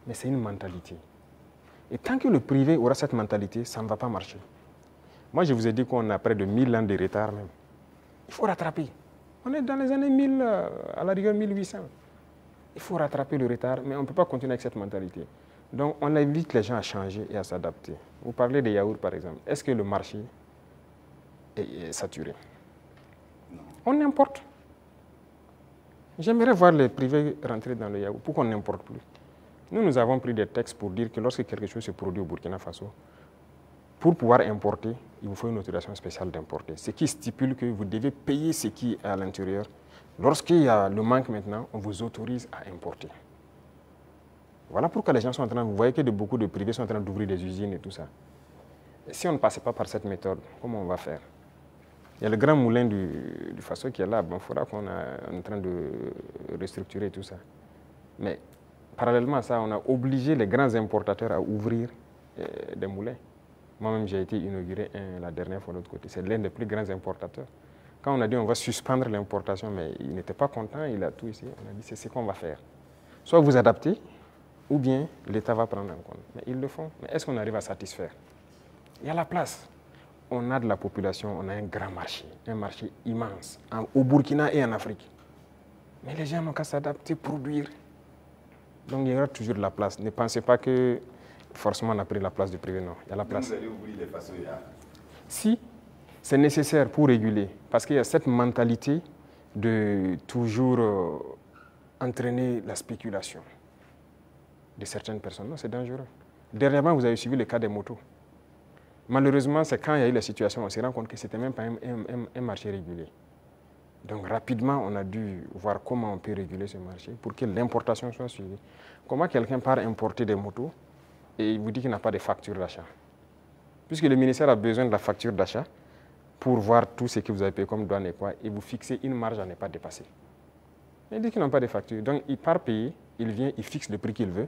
[SPEAKER 1] mais c'est une mentalité. Et tant que le privé aura cette mentalité, ça ne va pas marcher. Moi, je vous ai dit qu'on a près de 1000 ans de retard même. Il faut rattraper. On est dans les années 1000, à la rigueur 1800. Il faut rattraper le retard, mais on ne peut pas continuer avec cette mentalité. Donc, on invite les gens à changer et à s'adapter. Vous parlez des yaourts, par exemple. Est-ce que le marché est saturé? Non. On importe. J'aimerais voir les privés rentrer dans le yaourt. Pourquoi on n'importe plus? Nous avons pris des textes pour dire que lorsque quelque chose se produit au Burkina Faso, pour pouvoir importer, il vous faut une autorisation spéciale d'importer. Ce qui stipule que vous devez payer ce qui est à l'intérieur. Lorsqu'il y a le manque maintenant, on vous autorise à importer. Voilà pourquoi les gens sont en train, vous voyez que beaucoup de privés sont en train d'ouvrir des usines et tout ça. Et si on ne passait pas par cette méthode, comment on va faire? Il y a le grand moulin du Faso qui est là. Bon, il faudra qu'on est en train de restructurer tout ça. Mais parallèlement à ça, on a obligé les grands importateurs à ouvrir des moulins. Moi-même, j'ai été inauguré la dernière fois de l'autre côté. C'est l'un des plus grands importateurs. Quand on a dit on va suspendre l'importation, mais il n'était pas content, il a tout essayé. On a dit c'est ce qu'on va faire. Soit vous adaptez, ou bien l'État va prendre en compte. Mais ils le font. Mais est-ce qu'on arrive à satisfaire? Il y a la place. On a de la population, on a un grand marché, un marché immense, au Burkina et en Afrique. Mais les gens n'ont qu'à s'adapter, produire. Donc il y aura toujours de la place. Ne pensez pas que forcément on a pris la place du privé, non. Il y a la place.
[SPEAKER 8] Vous allez ouvrir les façonnières.
[SPEAKER 1] Si, c'est nécessaire pour réguler, parce qu'il y a cette mentalité de toujours entraîner la spéculation de certaines personnes. Non, c'est dangereux. Dernièrement, vous avez suivi le cas des motos. Malheureusement, c'est quand il y a eu la situation, on s'est rendu compte que ce n'était même pas un marché régulé. Donc rapidement, on a dû voir comment on peut réguler ce marché pour que l'importation soit suivie. Comment quelqu'un part importer des motos et il vous dit qu'il n'a pas de facture d'achat? Puisque le ministère a besoin de la facture d'achat pour voir tout ce que vous avez payé comme douane et quoi, et vous fixez une marge à ne pas dépasser. Mais il dit qu'ils n'ont pas de facture. Donc il part payer, il vient, il fixe le prix qu'il veut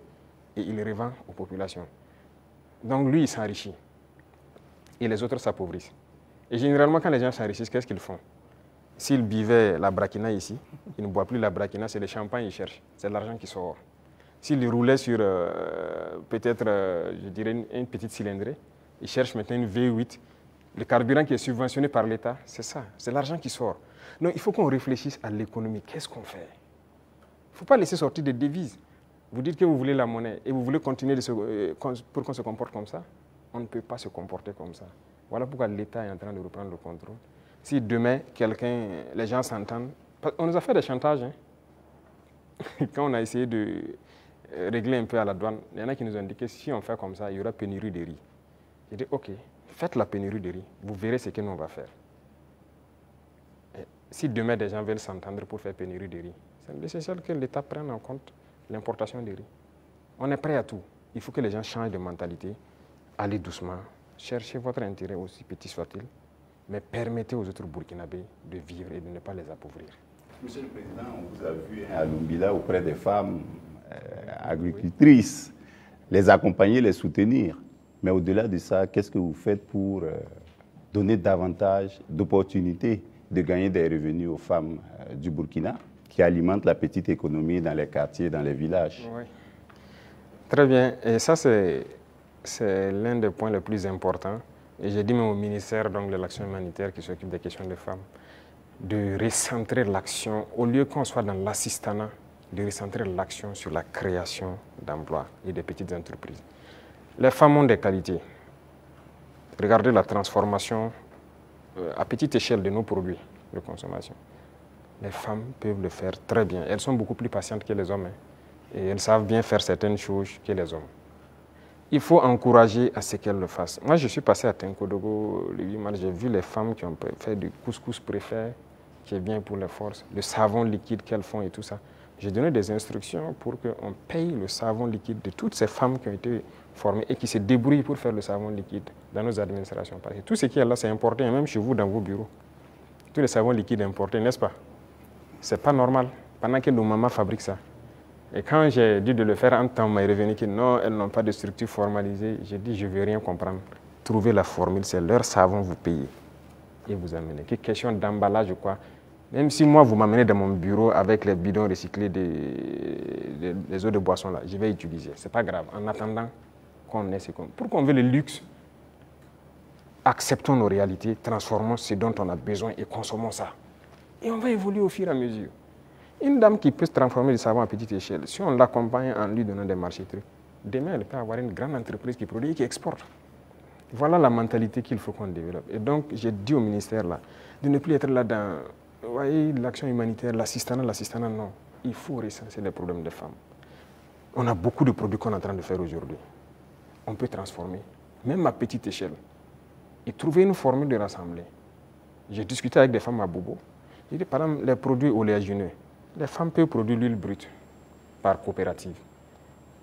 [SPEAKER 1] et il revend aux populations. Donc lui, il s'enrichit. Et les autres s'appauvrissent. Et généralement, quand les gens s'enrichissent, qu'est-ce qu'ils font? S'ils buvaient la braquina ici, ils ne boivent plus la braquina, c'est le champagne qu'ils cherchent. C'est l'argent qui sort. S'ils roulaient sur peut-être, je dirais, une petite cylindrée, ils cherchent maintenant une V8. Le carburant qui est subventionné par l'État, c'est ça, c'est l'argent qui sort. Donc il faut qu'on réfléchisse à l'économie. Qu'est-ce qu'on fait? Il ne faut pas laisser sortir des devises. Vous dites que vous voulez la monnaie et vous voulez continuer pour qu'on se comporte comme ça. On ne peut pas se comporter comme ça. Voilà pourquoi l'État est en train de reprendre le contrôle. Si demain, les gens s'entendent, on nous a fait des chantages. Hein. Quand on a essayé de régler un peu à la douane, il y en a qui nous ont dit que si on fait comme ça, il y aura pénurie de riz. J'ai dit, OK, faites la pénurie de riz, vous verrez ce que nous on va faire. Et si demain, des gens veulent s'entendre pour faire pénurie de riz, c'est nécessaire que l'État prenne en compte l'importation de riz. On est prêt à tout. Il faut que les gens changent de mentalité. Allez doucement, cherchez votre intérêt aussi petit soit-il, mais permettez aux autres Burkinabés de vivre et de ne pas les appauvrir.
[SPEAKER 8] Monsieur le Président, on vous a vu à Lumbila auprès des femmes agricultrices, les accompagner, les soutenir. Mais au-delà de ça, qu'est-ce que vous faites pour donner davantage d'opportunités de gagner des revenus aux femmes du Burkina qui alimentent la petite économie dans les quartiers, dans les villages?
[SPEAKER 1] Oui. Très bien. Et ça, c'est l'un des points les plus importants. Et j'ai dit même au ministère de l'Action humanitaire qui s'occupe des questions des femmes, de recentrer l'action, au lieu qu'on soit dans l'assistanat, de recentrer l'action sur la création d'emplois et des petites entreprises. Les femmes ont des qualités. Regardez la transformation à petite échelle de nos produits de consommation. Les femmes peuvent le faire très bien. Elles sont beaucoup plus patientes que les hommes. Hein, et elles savent bien faire certaines choses que les hommes. Il faut encourager à ce qu'elles le fassent. Moi, je suis passé à Tenkodogo le 8 mars, j'ai vu les femmes qui ont fait du couscous préfet, qui est bien pour les forces, le savon liquide qu'elles font et tout ça. J'ai donné des instructions pour qu'on paye le savon liquide de toutes ces femmes qui ont été formées et qui se débrouillent pour faire le savon liquide dans nos administrations. Parce que tout ce qui est là, c'est importé, même chez vous, dans vos bureaux. Tous les savons liquides importés, n'est-ce pas? C'est pas normal, pendant que nos mamans fabriquent ça. Et quand j'ai dit de le faire en temps, on m'a revenu que non, elles n'ont pas de structure formalisée. J'ai dit, je ne veux rien comprendre. Trouvez la formule, c'est leur savon, vous payez. Et vous amenez. Que question d'emballage ou quoi. Même si moi, vous m'amenez dans mon bureau avec les bidons recyclés des eaux de boisson, là, je vais utiliser. Ce n'est pas grave. En attendant qu'on ait ce qu'on... Pour qu'on veut le luxe, acceptons nos réalités, transformons ce dont on a besoin et consommons ça. Et on va évoluer au fur et à mesure. Une dame qui peut se transformer du savon à petite échelle, si on l'accompagne en lui donnant des marchés trucs, demain elle peut avoir une grande entreprise qui produit et qui exporte. Voilà la mentalité qu'il faut qu'on développe. Et donc j'ai dit au ministère là, de ne plus être là dans l'action humanitaire, l'assistanat, non. Il faut recenser les problèmes des femmes. On a beaucoup de produits qu'on est en train de faire aujourd'hui. On peut transformer, même à petite échelle, et trouver une formule de rassembler. J'ai discuté avec des femmes à Bobo. J'ai dit par exemple les produits oléagineux. Les femmes peuvent produire l'huile brute par coopérative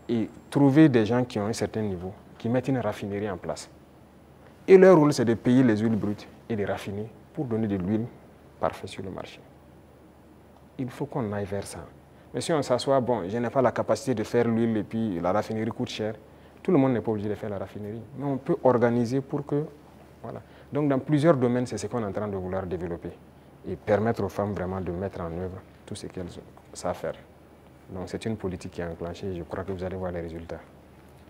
[SPEAKER 1] et trouver des gens qui ont un certain niveau, qui mettent une raffinerie en place. Et leur rôle, c'est de payer les huiles brutes et de raffiner pour donner de l'huile parfaite sur le marché. Il faut qu'on aille vers ça. Mais si on s'assoit, bon, je n'ai pas la capacité de faire l'huile et puis la raffinerie coûte cher, tout le monde n'est pas obligé de faire la raffinerie. Mais on peut organiser pour que... Voilà. Donc dans plusieurs domaines, c'est ce qu'on est en train de vouloir développer. et permettre aux femmes vraiment de mettre en œuvre tout ce qu'elles savent faire. Donc c'est une politique qui est enclenchée et je crois que vous allez voir les résultats.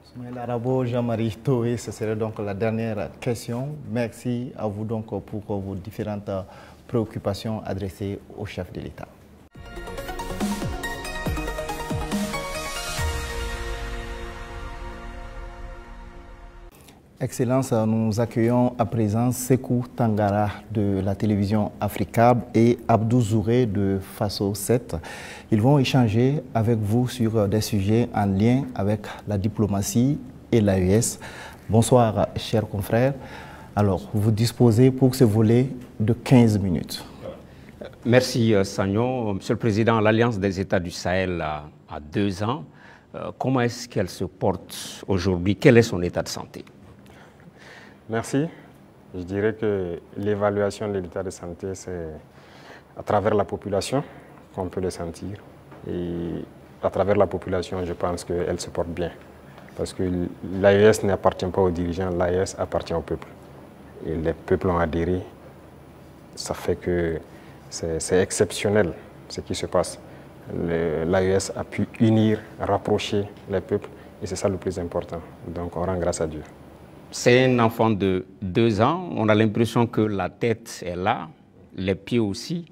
[SPEAKER 2] Soumaïla Rabo, Jean-Marie Toé, ce serait donc la dernière question. Merci à vous donc pour vos différentes préoccupations adressées au chef de l'État. Excellence, nous accueillons à présent Sekou Tangara de la télévision Africable et Abdou Zouré de Faso 7. Ils vont échanger avec vous sur des sujets en lien avec la diplomatie et l'AES. Bonsoir, chers confrères. Alors, vous disposez pour ce volet de 15 minutes.
[SPEAKER 9] Merci, Sagnon. Monsieur le Président, l'Alliance des États du Sahel a 2 ans. Comment est-ce qu'elle se porte aujourd'hui? Quel est son état de santé?
[SPEAKER 1] Merci. Je dirais que l'évaluation de l'état de santé, c'est à travers la population qu'on peut le sentir. Et à travers la population, je pense qu'elle se porte bien. Parce que l'AES n'appartient pas aux dirigeants, l'AES appartient au peuple. Et les peuples ont adhéré. Ça fait que c'est exceptionnel ce qui se passe. L'AES a pu unir, rapprocher les peuples et c'est ça le plus important. Donc on rend grâce à Dieu.
[SPEAKER 9] C'est un enfant de 2 ans. On a l'impression que la tête est là, les pieds aussi.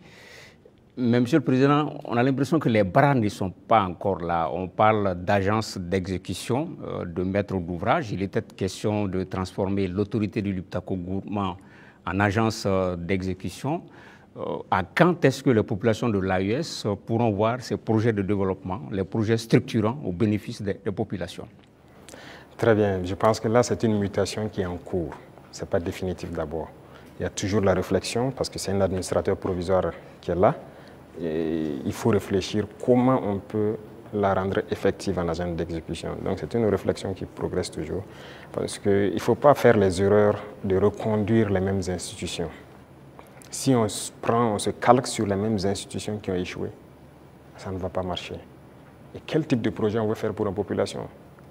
[SPEAKER 9] Mais Monsieur le Président, on a l'impression que les bras ne sont pas encore là. On parle d'agence d'exécution, de maître d'ouvrage. Il était question de transformer l'autorité du Liptako Gourmand en agence d'exécution. À quand est-ce que les populations de l'AES pourront voir ces projets de développement, les projets structurants au bénéfice des populations?
[SPEAKER 1] Très bien. Je pense que là, c'est une mutation qui est en cours. Ce n'est pas définitif d'abord. Il y a toujours la réflexion, parce que c'est un administrateur provisoire qui est là. Et il faut réfléchir comment on peut la rendre effective en agence d'exécution. Donc c'est une réflexion qui progresse toujours. Parce qu'il ne faut pas faire les erreurs de reconduire les mêmes institutions. Si on se calque sur les mêmes institutions qui ont échoué, ça ne va pas marcher. Et quel type de projet on veut faire pour une population?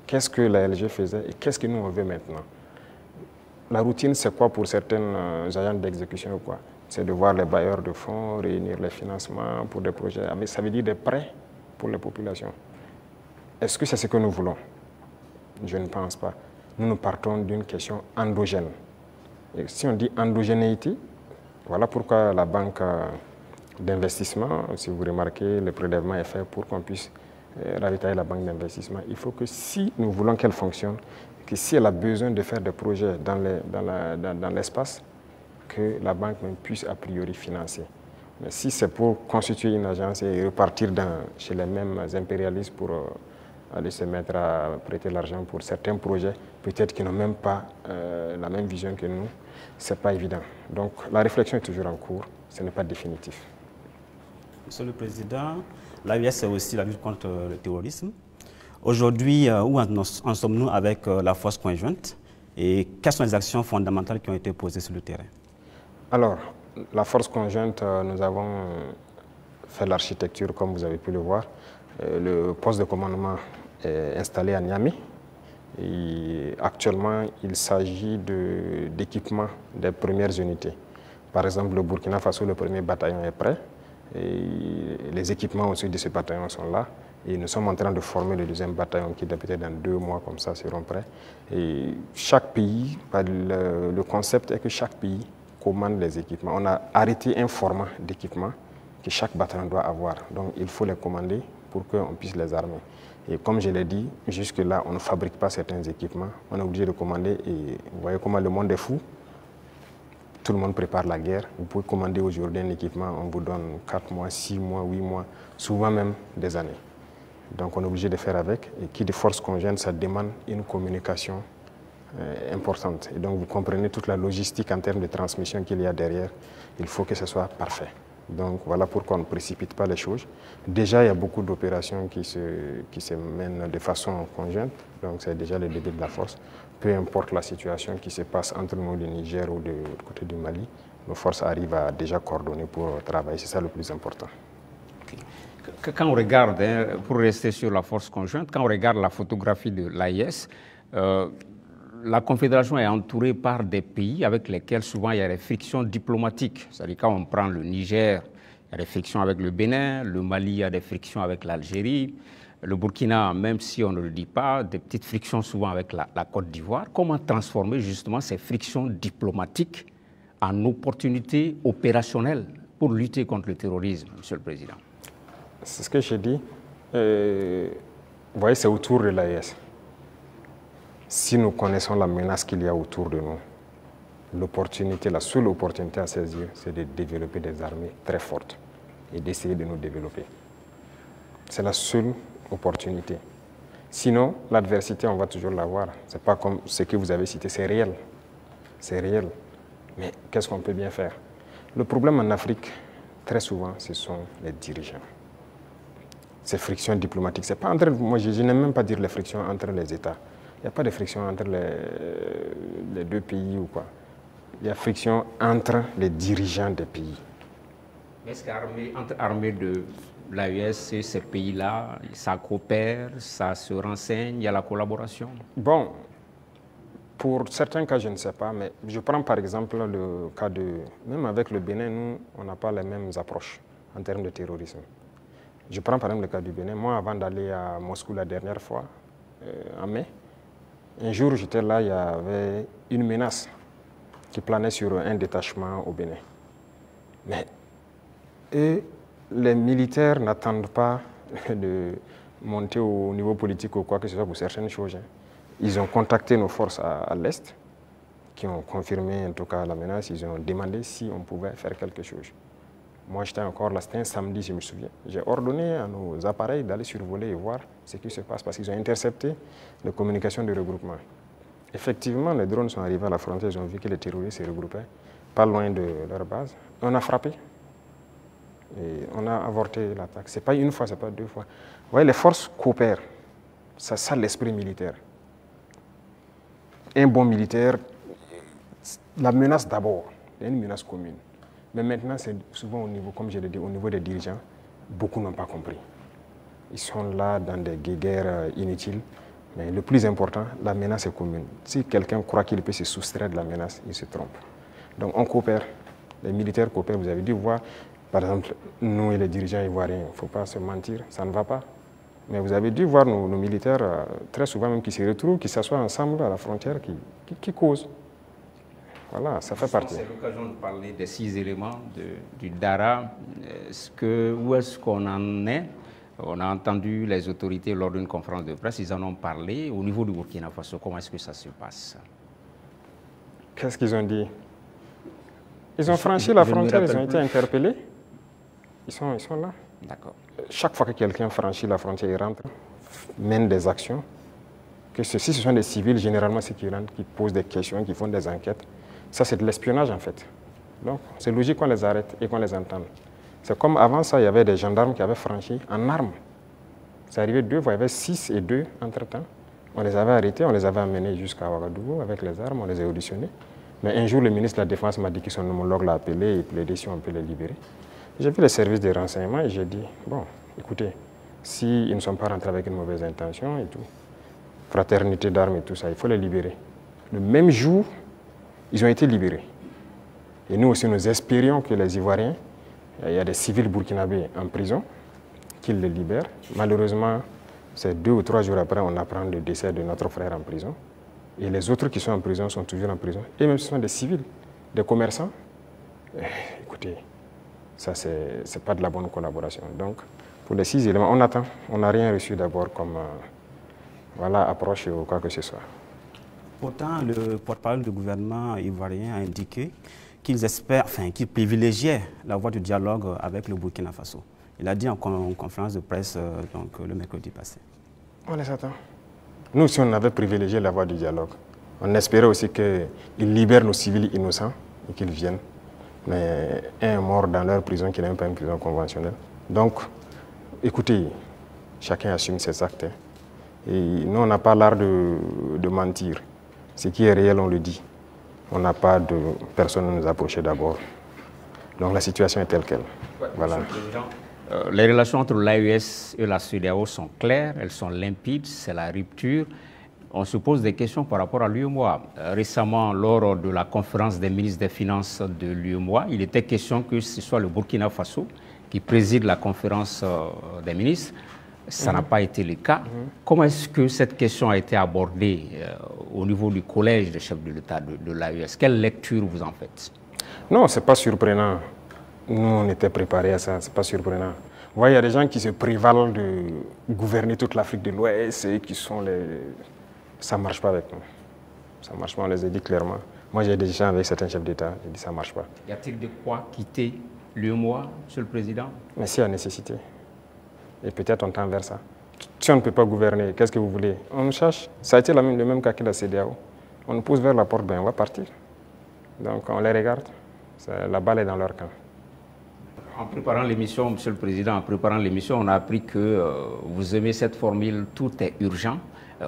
[SPEAKER 1] Qu'est-ce que la LG faisait et qu'est-ce que nous on veut maintenant? La routine, c'est quoi pour certaines agences d'exécution ou quoi? C'est de voir les bailleurs de fonds, réunir les financements pour des projets. Mais ça veut dire des prêts pour les populations. Est-ce que c'est ce que nous voulons? Je ne pense pas. Nous partons d'une question endogène. Et si on dit endogénéité, voilà pourquoi la banque d'investissement, si vous remarquez, le prélèvement est fait pour qu'on puisse ravitailler la banque d'investissement. Il faut que si nous voulons qu'elle fonctionne, que si elle a besoin de faire des projets dans l'espace, que la banque puisse a priori financer. Mais si c'est pour constituer une agence et repartir chez les mêmes impérialistes pour aller se mettre à prêter l'argent pour certains projets, peut-être qu'ils n'ont même pas la même vision que nous, ce n'est pas évident. Donc la réflexion est toujours en cours, ce n'est pas définitif.
[SPEAKER 10] Monsieur le Président, l'AES, c'est aussi la lutte contre le terrorisme. Aujourd'hui, où en sommes-nous avec la force conjointe et quelles sont les actions fondamentales qui ont été posées sur le terrain? Alors,
[SPEAKER 1] la force conjointe, nous avons fait l'architecture, comme vous avez pu le voir. Le poste de commandement est installé à Niamey. Et actuellement, il s'agit d'équipement des premières unités. Par exemple, le Burkina Faso, le premier bataillon est prêt. Et les équipements aussi de ce bataillon sont là. Et nous sommes en train de former le deuxième bataillon qui, peut-être dans 2 mois, comme ça, seront prêts. Et chaque pays, le concept est que chaque pays commande les équipements. On a arrêté un format d'équipement que chaque bataillon doit avoir. Donc il faut les commander pour qu'on puisse les armer. Et comme je l'ai dit, jusque-là, on ne fabrique pas certains équipements. On est obligé de commander. Et vous voyez comment le monde est fou. Tout le monde prépare la guerre. Vous pouvez commander aujourd'hui un équipement, on vous donne 4 mois, 6 mois, 8 mois, souvent même des années. Donc on est obligé de faire avec. Et qui de force conjointe, ça demande une communication importante. Et donc vous comprenez toute la logistique en termes de transmission qu'il y a derrière. Il faut que ce soit parfait. Donc voilà pourquoi on ne précipite pas les choses. Déjà, il y a beaucoup d'opérations qui se mènent de façon conjointe. Donc c'est déjà le début de la force. Peu importe la situation qui se passe entre nous, le Niger ou du côté du Mali, nos forces arrivent à déjà coordonner pour travailler. C'est ça le plus important.
[SPEAKER 9] Okay. Quand on regarde, pour rester sur la force conjointe, quand on regarde la photographie de l'AES, la Confédération est entourée par des pays avec lesquels souvent il y a des frictions diplomatiques. C'est-à-dire quand on prend le Niger, il y a des frictions avec le Bénin, le Mali, il y a des frictions avec l'Algérie, le Burkina, même si on ne le dit pas, des petites frictions souvent avec la Côte d'Ivoire. Comment transformer justement ces frictions diplomatiques en opportunités opérationnelles pour lutter contre le terrorisme, Monsieur le Président?
[SPEAKER 1] C'est ce que j'ai dit. Vous voyez, c'est autour de l'AES. Si nous connaissons la menace qu'il y a autour de nous, l'opportunité, la seule opportunité à saisir, c'est de développer des armées très fortes et d'essayer de nous développer. C'est la seule opportunité. Sinon, l'adversité, on va toujours l'avoir. Ce n'est pas comme ce que vous avez cité, c'est réel. C'est réel. Mais qu'est-ce qu'on peut bien faire? Le problème en Afrique, très souvent, ce sont les dirigeants. Ces frictions diplomatiques, c'est pas entre, moi je n'aime même pas dire les frictions entre les États. Il n'y a pas de friction entre les deux pays ou quoi. Il y a friction entre les dirigeants des pays.
[SPEAKER 9] Est-ce qu'entre armées de l'AES et ces pays-là, ça coopère, ça se renseigne, il y a la collaboration?
[SPEAKER 1] Bon, pour certains cas, je ne sais pas, mais je prends par exemple le cas de... Même avec le Bénin, nous, on n'a pas les mêmes approches en termes de terrorisme. Je prends par exemple le cas du Bénin. Moi, avant d'aller à Moscou la dernière fois, en mai, un jour, j'étais là, il y avait une menace qui planait sur un détachement au Bénin. Mais les militaires n'attendent pas de monter au niveau politique ou quoi que ce soit pour certaines choses. Ils ont contacté nos forces à l'Est, qui ont confirmé en tout cas la menace. Ils ont demandé si on pouvait faire quelque chose. Moi, j'étais encore là, c'était un samedi, je me souviens. J'ai ordonné à nos appareils d'aller survoler et voir ce qui se passe, parce qu'ils ont intercepté les communications de regroupement. Effectivement, les drones sont arrivés à la frontière, ils ont vu que les terroristes se regroupaient pas loin de leur base. On a frappé et on a avorté l'attaque. Ce n'est pas une fois, ce n'est pas deux fois. Vous voyez, les forces coopèrent. C'est ça l'esprit militaire. Un bon militaire, la menace d'abord, il y a une menace commune. Mais maintenant, c'est souvent au niveau, comme je l'ai dit, au niveau des dirigeants, beaucoup n'ont pas compris. Ils sont là dans des guerres inutiles. Mais le plus important, la menace est commune. Si quelqu'un croit qu'il peut se soustraire de la menace, il se trompe. Donc on coopère. Les militaires coopèrent. Vous avez dû voir, par exemple, nous et les dirigeants ivoiriens, il ne faut pas se mentir, ça ne va pas. Mais vous avez dû voir nos militaires, très souvent même, qui se retrouvent, qui s'assoient ensemble à la frontière, qui causent. Voilà, ça fait partie.
[SPEAKER 9] C'est l'occasion de parler des 6 éléments du DARA. Où est-ce qu'on en est? On a entendu les autorités lors d'une conférence de presse, ils en ont parlé. Au niveau du Burkina Faso, comment est-ce que ça se passe?
[SPEAKER 1] Qu'est-ce qu'ils ont dit? Ils ont franchi la frontière, ils ont été interpellés. Ils sont là.
[SPEAKER 9] D'accord.
[SPEAKER 1] Chaque fois que quelqu'un franchit la frontière, il rentre, mène des actions. Que si ce sont des civils, généralement, c'est qui rentrent, qui posent des questions, qui font des enquêtes. Ça, c'est de l'espionnage, en fait. Donc, c'est logique qu'on les arrête et qu'on les entende. C'est comme avant ça, il y avait des gendarmes qui avaient franchi en armes. C'est arrivé 2 fois, il y avait 6 et 2 entre-temps. On les avait arrêtés, on les avait amenés jusqu'à Ouagadougou avec les armes, on les a auditionnés. Mais un jour, le ministre de la Défense m'a dit que son homologue l'a appelé et plaidé si on peut les libérer. J'ai vu les services de renseignement et j'ai dit, bon, écoutez, s'ils ne sont pas rentrés avec une mauvaise intention et tout, fraternité d'armes et tout ça, il faut les libérer. Le même jour, ils ont été libérés. Et nous aussi, nous espérions que les Ivoiriens, il y a des civils burkinabés en prison, qu'ils les libèrent. Malheureusement, c'est 2 ou 3 jours après, on apprend le décès de notre frère en prison. Et les autres qui sont en prison sont toujours en prison. Et même ce sont des civils, des commerçants. Écoutez, ça, c'est pas de la bonne collaboration. Donc, pour les 6 éléments, on attend. On n'a rien reçu d'abord comme approche ou quoi que ce soit.
[SPEAKER 10] Pourtant, le porte-parole du gouvernement ivoirien a indiqué qu'ils espèrent, qu'ils privilégiaient la voie du dialogue avec le Burkina Faso. Il a dit en conférence de presse le mercredi passé.
[SPEAKER 1] On les attend. Nous, si on avait privilégié la voie du dialogue, on espérait aussi qu'ils libèrent nos civils innocents et qu'ils viennent. Mais un est mort dans leur prison qui n'est même pas une prison conventionnelle. Donc, écoutez, chacun assume ses actes. Et nous, on n'a pas l'art de mentir. Ce qui est réel, on le dit. On n'a pas de personne à nous approcher d'abord. Donc la situation est telle qu'elle. Voilà.
[SPEAKER 9] Les relations entre l'AES et la CEDEAO sont claires, elles sont limpides, c'est la rupture. on se pose des questions par rapport à l'UEMOA. Récemment, lors de la conférence des ministres des Finances de l'UEMOA, il était question que ce soit le Burkina Faso qui préside la conférence des ministres. Ça n'a pas été le cas. Comment est-ce que cette question a été abordée au niveau du collège des chefs de l'État de l'AES? Quelle lecture vous en faites?
[SPEAKER 1] Non, ce n'est pas surprenant. Nous, on était préparés à ça, ce n'est pas surprenant. Vous voyez, il y a des gens qui se prévalent de gouverner toute l'Afrique de l'Ouest et qui sont les... Ça ne marche pas avec nous. Ça ne marche pas, on les a dit clairement. Moi, j'ai des gens avec certains chefs d'État, j'ai dit ça ne marche pas.
[SPEAKER 9] Y a-t-il de quoi quitter l'UEMOA, Monsieur le Président?
[SPEAKER 1] Mais s'il y a nécessité. Et peut-être on tend vers ça. Si on ne peut pas gouverner, qu'est-ce que vous voulez? On cherche. Ça a été le même cas que la CEDEAO. On nous pousse vers la porte, ben on va partir. Donc on les regarde. La balle est dans leur camp.
[SPEAKER 9] En préparant l'émission, Monsieur le Président, en préparant l'émission, on a appris que vous aimez cette formule « tout est urgent ».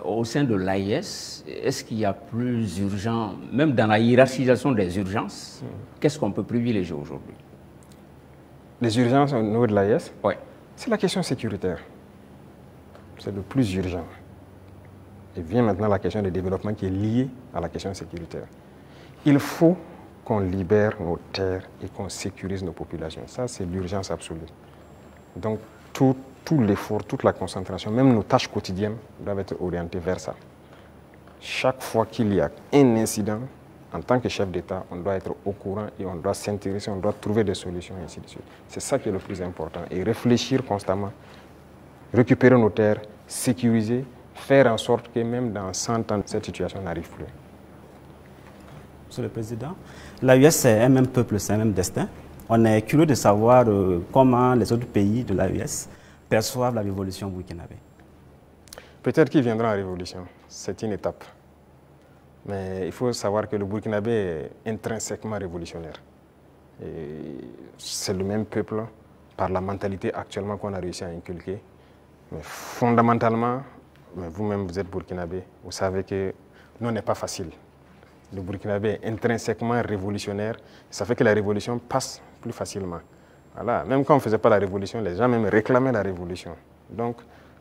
[SPEAKER 9] Au sein de l'AIS, est-ce qu'il y a plus urgent, même dans la hiérarchisation des urgences, qu'est-ce qu'on peut privilégier aujourd'hui?
[SPEAKER 1] Les urgences au niveau de l'AIS?
[SPEAKER 9] Oui.
[SPEAKER 1] C'est la question sécuritaire. C'est le plus urgent. Et vient maintenant la question du développement qui est liée à la question sécuritaire. Il faut qu'on libère nos terres et qu'on sécurise nos populations. Ça, c'est l'urgence absolue. Donc, tout l'effort, toute la concentration, même nos tâches quotidiennes doivent être orientées vers ça. Chaque fois qu'il y a un incident, en tant que chef d'État, on doit être au courant et on doit s'intéresser, on doit trouver des solutions et ainsi de suite. C'est ça qui est le plus important. Et réfléchir constamment, récupérer nos terres, sécuriser, faire en sorte que même dans 100 ans, cette situation n'arrive plus.
[SPEAKER 10] Monsieur le Président, l'AES, c'est un même peuple, c'est un même destin. On est curieux de savoir comment les autres pays de l'AES perçoivent la révolution burkinabé.
[SPEAKER 1] Peut-être qu'ils viendront en révolution. C'est une étape. Mais il faut savoir que le Burkinabé est intrinsèquement révolutionnaire. C'est le même peuple, par la mentalité actuellement qu'on a réussi à inculquer. Mais fondamentalement, vous-même vous êtes Burkinabé, vous savez que non n'est pas facile. Le Burkinabé est intrinsèquement révolutionnaire, ça fait que la révolution passe plus facilement. Voilà. Même quand on ne faisait pas la révolution, les gens même réclamaient la révolution. Donc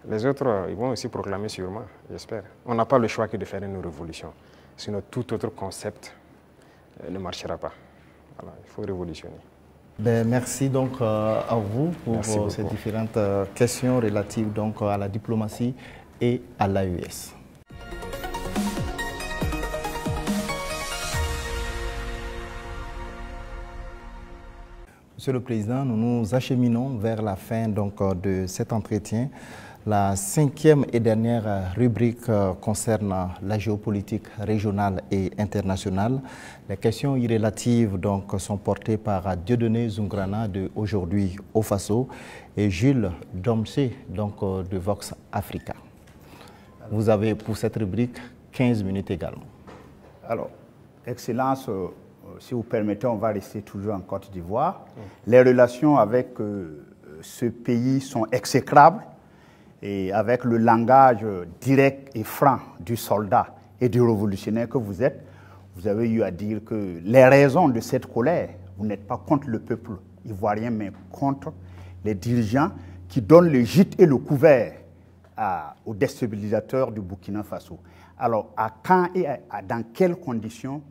[SPEAKER 1] les autres, ils vont aussi proclamer sûrement, j'espère. On n'a pas le choix que de faire une révolution. Sinon, tout autre concept ne marchera pas. Voilà, il faut révolutionner.
[SPEAKER 2] Ben, merci donc à vous pour ces différentes questions relatives donc à la diplomatie et à l'AES. Monsieur le Président, nous nous acheminons vers la fin donc, de cet entretien. La 5e et dernière rubrique concerne la géopolitique régionale et internationale. Les questions relatives donc, sont portées par Dieudonné Zungrana de Aujourd'hui au Faso et Jules Domsé donc, de Vox Africa. Vous avez pour cette rubrique 15 minutes également.
[SPEAKER 11] Alors, Excellence, si vous permettez, on va rester toujours en Côte d'Ivoire. Les relations avec ce pays sont exécrables. Et avec le langage direct et franc du soldat et du révolutionnaire que vous êtes, vous avez eu à dire que les raisons de cette colère, vous n'êtes pas contre le peuple ivoirien, mais contre les dirigeants qui donnent le gîte et le couvert aux déstabilisateurs du Burkina Faso. Alors, à quand et dans quelles conditions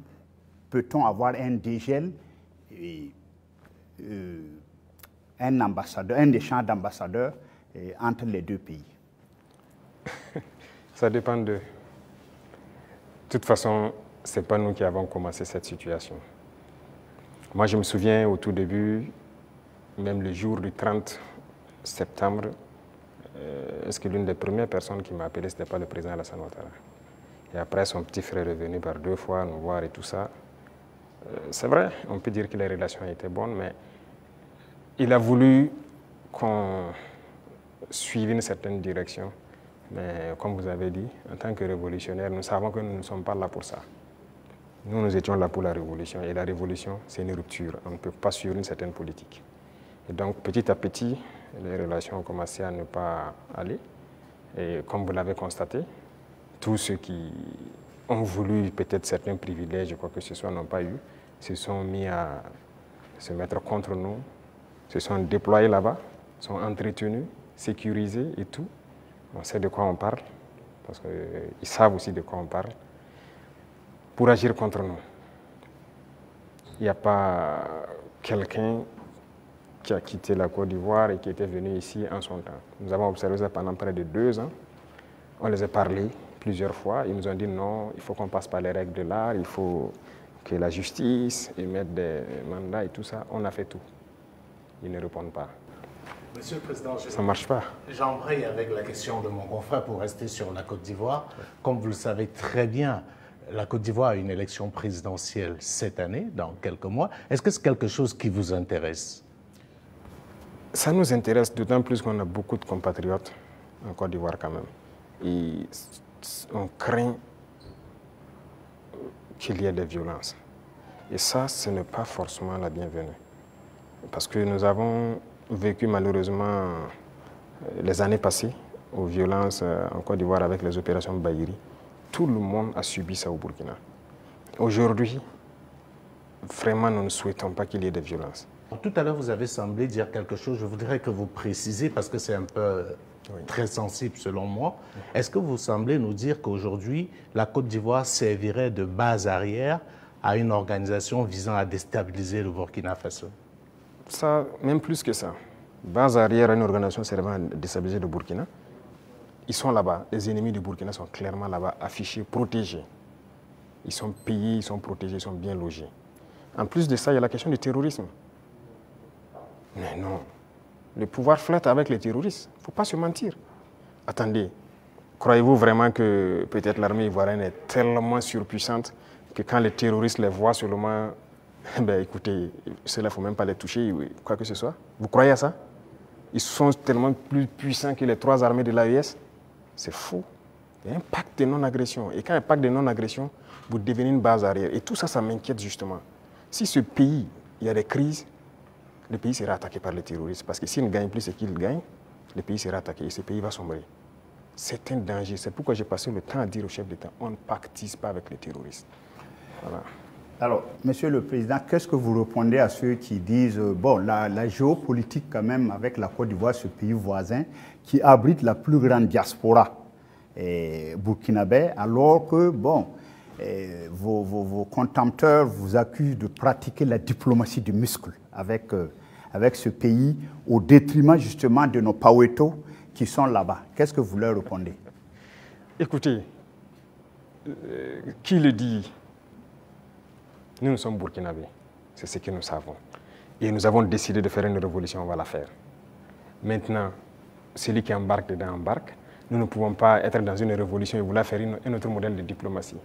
[SPEAKER 11] peut-on avoir un dégel et un échange d'ambassadeurs entre les deux pays?
[SPEAKER 1] Ça dépend d'eux. De toute façon, ce n'est pas nous qui avons commencé cette situation. Moi, je me souviens au tout début, même le jour du 30 septembre, est-ce que l'une des premières personnes qui m'a appelé, ce n'était pas le président Alassane Ouattara. Et après, son petit frère est venu par 2 fois nous voir et tout ça. C'est vrai, on peut dire que les relations étaient bonnes, mais il a voulu qu'on suive une certaine direction. Mais comme vous avez dit, en tant que révolutionnaire, nous savons que nous ne sommes pas là pour ça. Nous étions là pour la révolution. Et la révolution, c'est une rupture. On ne peut pas suivre une certaine politique. Et donc, petit à petit, les relations ont commencé à ne pas aller. Et comme vous l'avez constaté, tous ceux qui ont voulu peut-être certains privilèges, quoi que ce soit, n'ont pas eu, se sont mis à se mettre contre nous, se sont déployés là-bas, sont entretenus, sécurisés et tout. On sait de quoi on parle. parce qu'ils savent aussi de quoi on parle, pour agir contre nous. Il n'y a pas quelqu'un qui a quitté la Côte d'Ivoire et qui était venu ici en son temps. Nous avons observé ça pendant près de 2 ans. On les a parlé plusieurs fois. Ils nous ont dit non, il faut qu'on passe par les règles de l'art, il faut que la justice émette des mandats et tout ça. On a fait tout. Ils ne répondent pas.
[SPEAKER 12] Monsieur le Président,
[SPEAKER 1] ça ne marche pas.
[SPEAKER 12] J'embraye avec la question de mon confrère pour rester sur la Côte d'Ivoire. Comme vous le savez très bien, la Côte d'Ivoire a une élection présidentielle cette année, dans quelques mois. Est-ce que c'est quelque chose qui vous intéresse?
[SPEAKER 1] Ça nous intéresse d'autant plus qu'on a beaucoup de compatriotes en Côte d'Ivoire quand même. Et on craint qu'il y ait des violences. Et ça, ce n'est pas forcément la bienvenue. Parce que nous avons vécu malheureusement les années passées aux violences en Côte d'Ivoire avec les opérations Bahiri. Tout le monde a subi ça au Burkina. Aujourd'hui, vraiment, nous ne souhaitons pas qu'il y ait des violences.
[SPEAKER 12] Tout à l'heure, vous avez semblé dire quelque chose. Je voudrais que vous précisez, parce que c'est un peu très sensible selon moi. Est-ce que vous semblez nous dire qu'aujourd'hui, la Côte d'Ivoire servirait de base arrière à une organisation visant à déstabiliser le Burkina Faso?
[SPEAKER 1] Ça, même plus que ça. Base arrière à une organisation servant à déstabiliser le Burkina. Ils sont là-bas. Les ennemis du Burkina sont clairement là-bas, affichés, protégés. Ils sont payés, ils sont protégés, ils sont bien logés. En plus de ça, il y a la question du terrorisme. Mais non, le pouvoir flotte avec les terroristes. Il ne faut pas se mentir. Attendez, croyez-vous vraiment que peut-être l'armée ivoirienne est tellement surpuissante que quand les terroristes les voient seulement, ben écoutez, ceux-là, il ne faut même pas les toucher, quoi que ce soit. Vous croyez à ça? Ils sont tellement plus puissants que les 3 armées de l'AES. C'est faux. Il y a un pacte de non-agression. Et quand il y a un pacte de non-agression, vous devenez une base arrière. Et tout ça, ça m'inquiète justement. Si ce pays, il y a des crises, le pays sera attaqué par les terroristes. Parce que s'ils ne gagnent plus ce qu'ils gagnent, le pays sera attaqué et ce pays va sombrer. C'est un danger. C'est pourquoi j'ai passé le temps à dire au chef d'État, on ne pactise pas avec les terroristes. Voilà.
[SPEAKER 11] Alors, Monsieur le Président, qu'est-ce que vous répondez à ceux qui disent, bon, la géopolitique quand même avec la Côte d'Ivoire, ce pays voisin, qui abrite la plus grande diaspora burkinabé, alors que, bon, vos contempteurs vous accusent de pratiquer la diplomatie du muscle avec ce pays, au détriment justement de nos Paweto qui sont là-bas. Qu'est-ce que vous leur répondez?
[SPEAKER 1] Écoutez, qui le dit? Nous sommes burkinabés, c'est ce que nous savons. Et nous avons décidé de faire une révolution, on va la faire. Maintenant, celui qui embarque dedans embarque. Nous ne pouvons pas être dans une révolution et vouloir faire un autre modèle de diplomatie.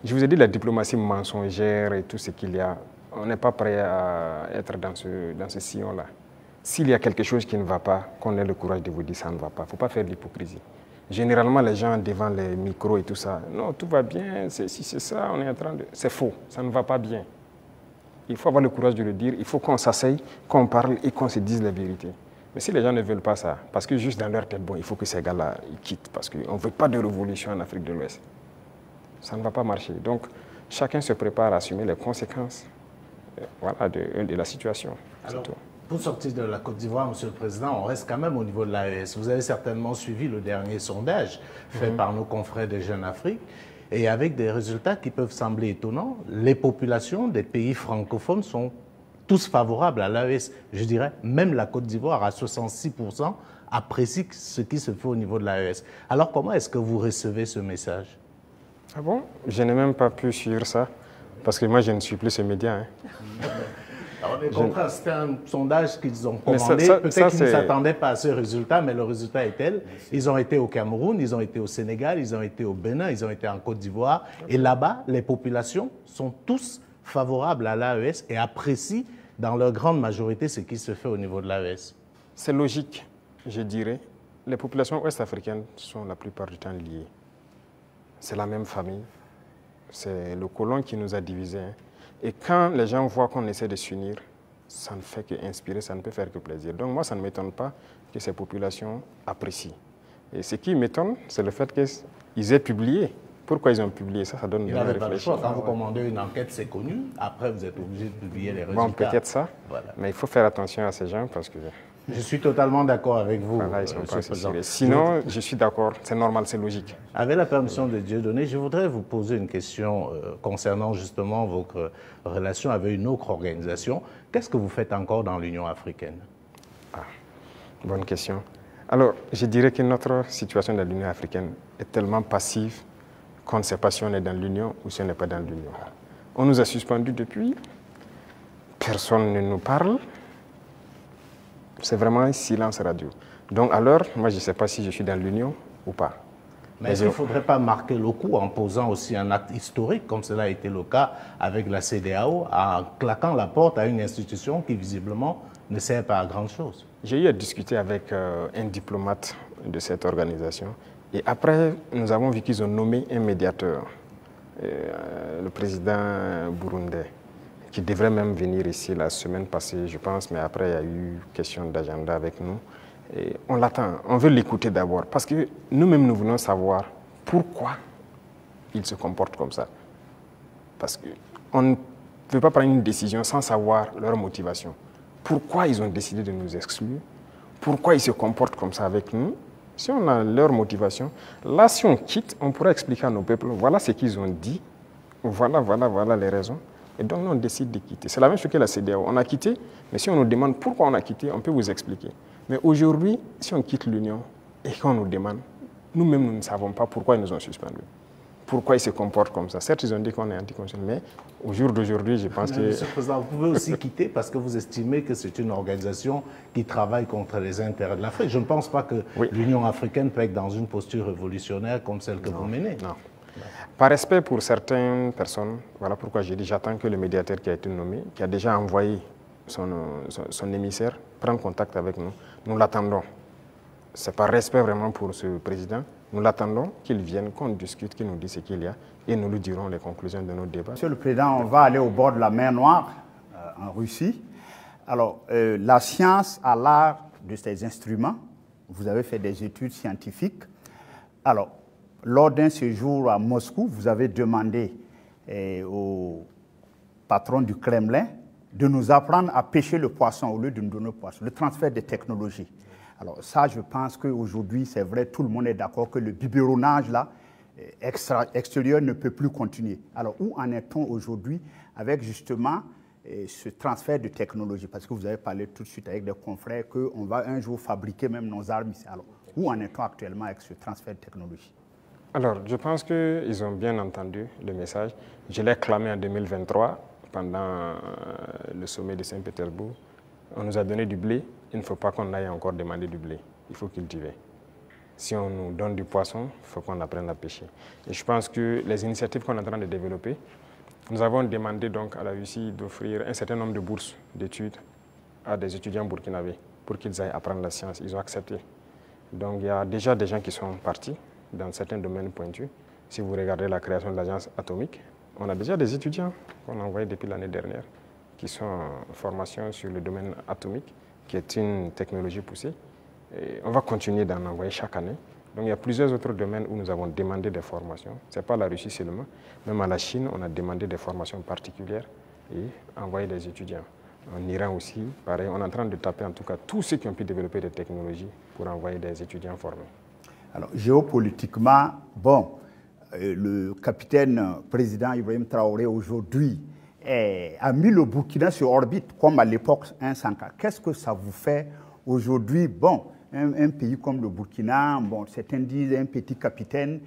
[SPEAKER 1] Je vous ai dit la diplomatie mensongère et tout ce qu'il y a. On n'est pas prêt à être dans ce sillon-là. S'il y a quelque chose qui ne va pas, qu'on ait le courage de vous dire ça ne va pas. Il ne faut pas faire de l'hypocrisie. Généralement, les gens devant les micros et tout ça, non, tout va bien, si c'est ça, on est en train de... C'est faux, ça ne va pas bien. Il faut avoir le courage de le dire, il faut qu'on s'asseye, qu'on parle et qu'on se dise la vérité. Mais si les gens ne veulent pas ça, parce que juste dans leur tête, bon, il faut que ces gars-là quittent, parce qu'on ne veut pas de révolution en Afrique de l'Ouest. Ça ne va pas marcher. Donc, chacun se prépare à assumer les conséquences voilà, de la situation.
[SPEAKER 12] Alors, pour sortir de la Côte d'Ivoire, Monsieur le Président, on reste quand même au niveau de l'AES. Vous avez certainement suivi le dernier sondage fait par nos confrères de Jeune Afrique. Et avec des résultats qui peuvent sembler étonnants, les populations des pays francophones sont tous favorables à l'AES. Je dirais, même la Côte d'Ivoire, à 66%, apprécie ce qui se fait au niveau de l'AES. Alors, comment est-ce que vous recevez ce message?
[SPEAKER 1] Ah bon? Je n'ai même pas pu suivre ça, parce que moi, je ne suis plus ce média. Hein.
[SPEAKER 12] Alors, les confrères, c'était un sondage qu'ils ont commandé. Peut-être qu'ils ne s'attendaient pas à ce résultat, mais le résultat est tel. Ils ont été au Cameroun, ils ont été au Sénégal, ils ont été au Bénin, ils ont été en Côte d'Ivoire. Et là-bas, les populations sont tous favorables à l'AES et apprécient dans leur grande majorité ce qui se fait au niveau de l'AES.
[SPEAKER 1] C'est logique, je dirais. Les populations ouest-africaines sont la plupart du temps liées. C'est la même famille. C'est le colon qui nous a divisés. Hein. Et quand les gens voient qu'on essaie de s'unir, ça ne fait qu'inspirer, ça ne peut faire que plaisir. Donc moi, ça ne m'étonne pas que ces populations apprécient. Et ce qui m'étonne, c'est le fait qu'ils aient publié. Pourquoi ils ont publié ça? Ça donne de
[SPEAKER 12] réfléchir. Pas le choix. Quand vous commandez une enquête, c'est connu. Après, vous êtes obligé de publier les résultats.
[SPEAKER 1] Bon, peut-être ça. Voilà. Mais il faut faire attention à ces gens parce que
[SPEAKER 12] Je suis totalement d'accord avec vous.
[SPEAKER 1] Voilà, ils sont pas assez sérieux. Sinon, je suis d'accord, c'est normal, c'est logique.
[SPEAKER 12] Avec la permission de Dieudonné, je voudrais vous poser une question concernant justement votre relation avec une autre organisation. Qu'est-ce que vous faites encore dans l'Union africaine?
[SPEAKER 1] Bonne question. Alors, je dirais que notre situation dans l'Union africaine est tellement passive qu'on ne sait pas si on est dans l'Union ou si on n'est pas dans l'Union. On nous a suspendus depuis, personne ne nous parle, c'est vraiment un silence radio. Donc alors, moi je ne sais pas si je suis dans l'Union ou pas.
[SPEAKER 12] Mais est-ce qu'il ne faudrait pas marquer le coup en posant aussi un acte historique, comme cela a été le cas avec la CEDEAO, en claquant la porte à une institution qui visiblement ne sert pas à grand-chose?
[SPEAKER 1] J'ai eu à discuter avec un diplomate de cette organisation. Et après, nous avons vu qu'ils ont nommé un médiateur, le président burundais, qui devrait même venir ici la semaine passée, je pense, mais après, il y a eu question d'agenda avec nous. Et on l'attend, on veut l'écouter d'abord, parce que nous-mêmes, nous voulons savoir pourquoi ils se comportent comme ça. Parce qu'on ne peut pas prendre une décision sans savoir leur motivation. Pourquoi ils ont décidé de nous exclure? Pourquoi ils se comportent comme ça avec nous? Si on a leur motivation, là, si on quitte, on pourra expliquer à nos peuples, voilà ce qu'ils ont dit, voilà les raisons. Et donc, on décide de quitter. C'est la même chose que la CEDEAO. On a quitté, mais si on nous demande pourquoi on a quitté, on peut vous expliquer. Mais aujourd'hui, si on quitte l'Union et qu'on nous demande, nous-mêmes, nous ne savons pas pourquoi ils nous ont suspendus. Pourquoi ils se comportent comme ça. Certes, ils ont dit qu'on est anticonstitutionnel, mais au jour d'aujourd'hui, je pense que...
[SPEAKER 12] Monsieur le Président, vous pouvez aussi quitter parce que vous estimez que c'est une organisation qui travaille contre les intérêts de l'Afrique. Je ne pense pas que l'Union africaine peut être dans une posture révolutionnaire comme celle que vous menez.
[SPEAKER 1] Non. Par respect pour certaines personnes, voilà pourquoi j'ai dit j'attends que le médiateur qui a été nommé, qui a déjà envoyé son émissaire, prenne contact avec nous. Nous l'attendons. C'est par respect vraiment pour ce président. Nous l'attendons qu'il vienne, qu'on discute, qu'il nous dise ce qu'il y a et nous lui dirons les conclusions de nos débats.
[SPEAKER 11] Monsieur le Président, on va aller au bord de la mer Noire, en Russie. Alors, la science a l'art de ces instruments. Vous avez fait des études scientifiques. Alors, lors d'un séjour à Moscou, vous avez demandé au patron du Kremlin de nous apprendre à pêcher le poisson au lieu de nous donner le poisson, le transfert des technologies. Alors ça, je pense qu'aujourd'hui, c'est vrai, tout le monde est d'accord que le biberonnage là, extérieur ne peut plus continuer. Alors où en est-on aujourd'hui avec justement ce transfert de technologie? Parce que vous avez parlé tout de suite avec des confrères qu'on va un jour fabriquer même nos armes ici. Alors où en est-on actuellement avec ce transfert de technologie?
[SPEAKER 1] Alors, je pense qu'ils ont bien entendu le message. Je l'ai clamé en 2023 pendant le sommet de Saint-Pétersbourg. On nous a donné du blé. Il ne faut pas qu'on aille encore demander du blé. Il faut cultiver. Si on nous donne du poisson, il faut qu'on apprenne à pêcher. Et je pense que les initiatives qu'on est en train de développer, nous avons demandé donc à la Russie d'offrir un certain nombre de bourses d'études à des étudiants burkinabés pour qu'ils aillent apprendre la science. Ils ont accepté. Donc il y a déjà des gens qui sont partis dans certains domaines pointus. Si vous regardez la création de l'agence atomique, on a déjà des étudiants qu'on a envoyés depuis l'année dernière qui sont en formation sur le domaine atomique, qui est une technologie poussée. Et on va continuer d'en envoyer chaque année. Donc il y a plusieurs autres domaines où nous avons demandé des formations. Ce n'est pas la Russie seulement. Même à la Chine, on a demandé des formations particulières et envoyé des étudiants. En Iran aussi, pareil, on est en train de taper en tout cas tous ceux qui ont pu développer des technologies pour envoyer des étudiants formés.
[SPEAKER 11] Alors géopolitiquement, bon, le capitaine président Ibrahim Traoré aujourd'hui a mis le Burkina sur orbite, comme à l'époque un Sankara. Qu'est-ce que ça vous fait aujourd'hui? Bon, un pays comme le Burkina, bon, certains disent un petit capitaine.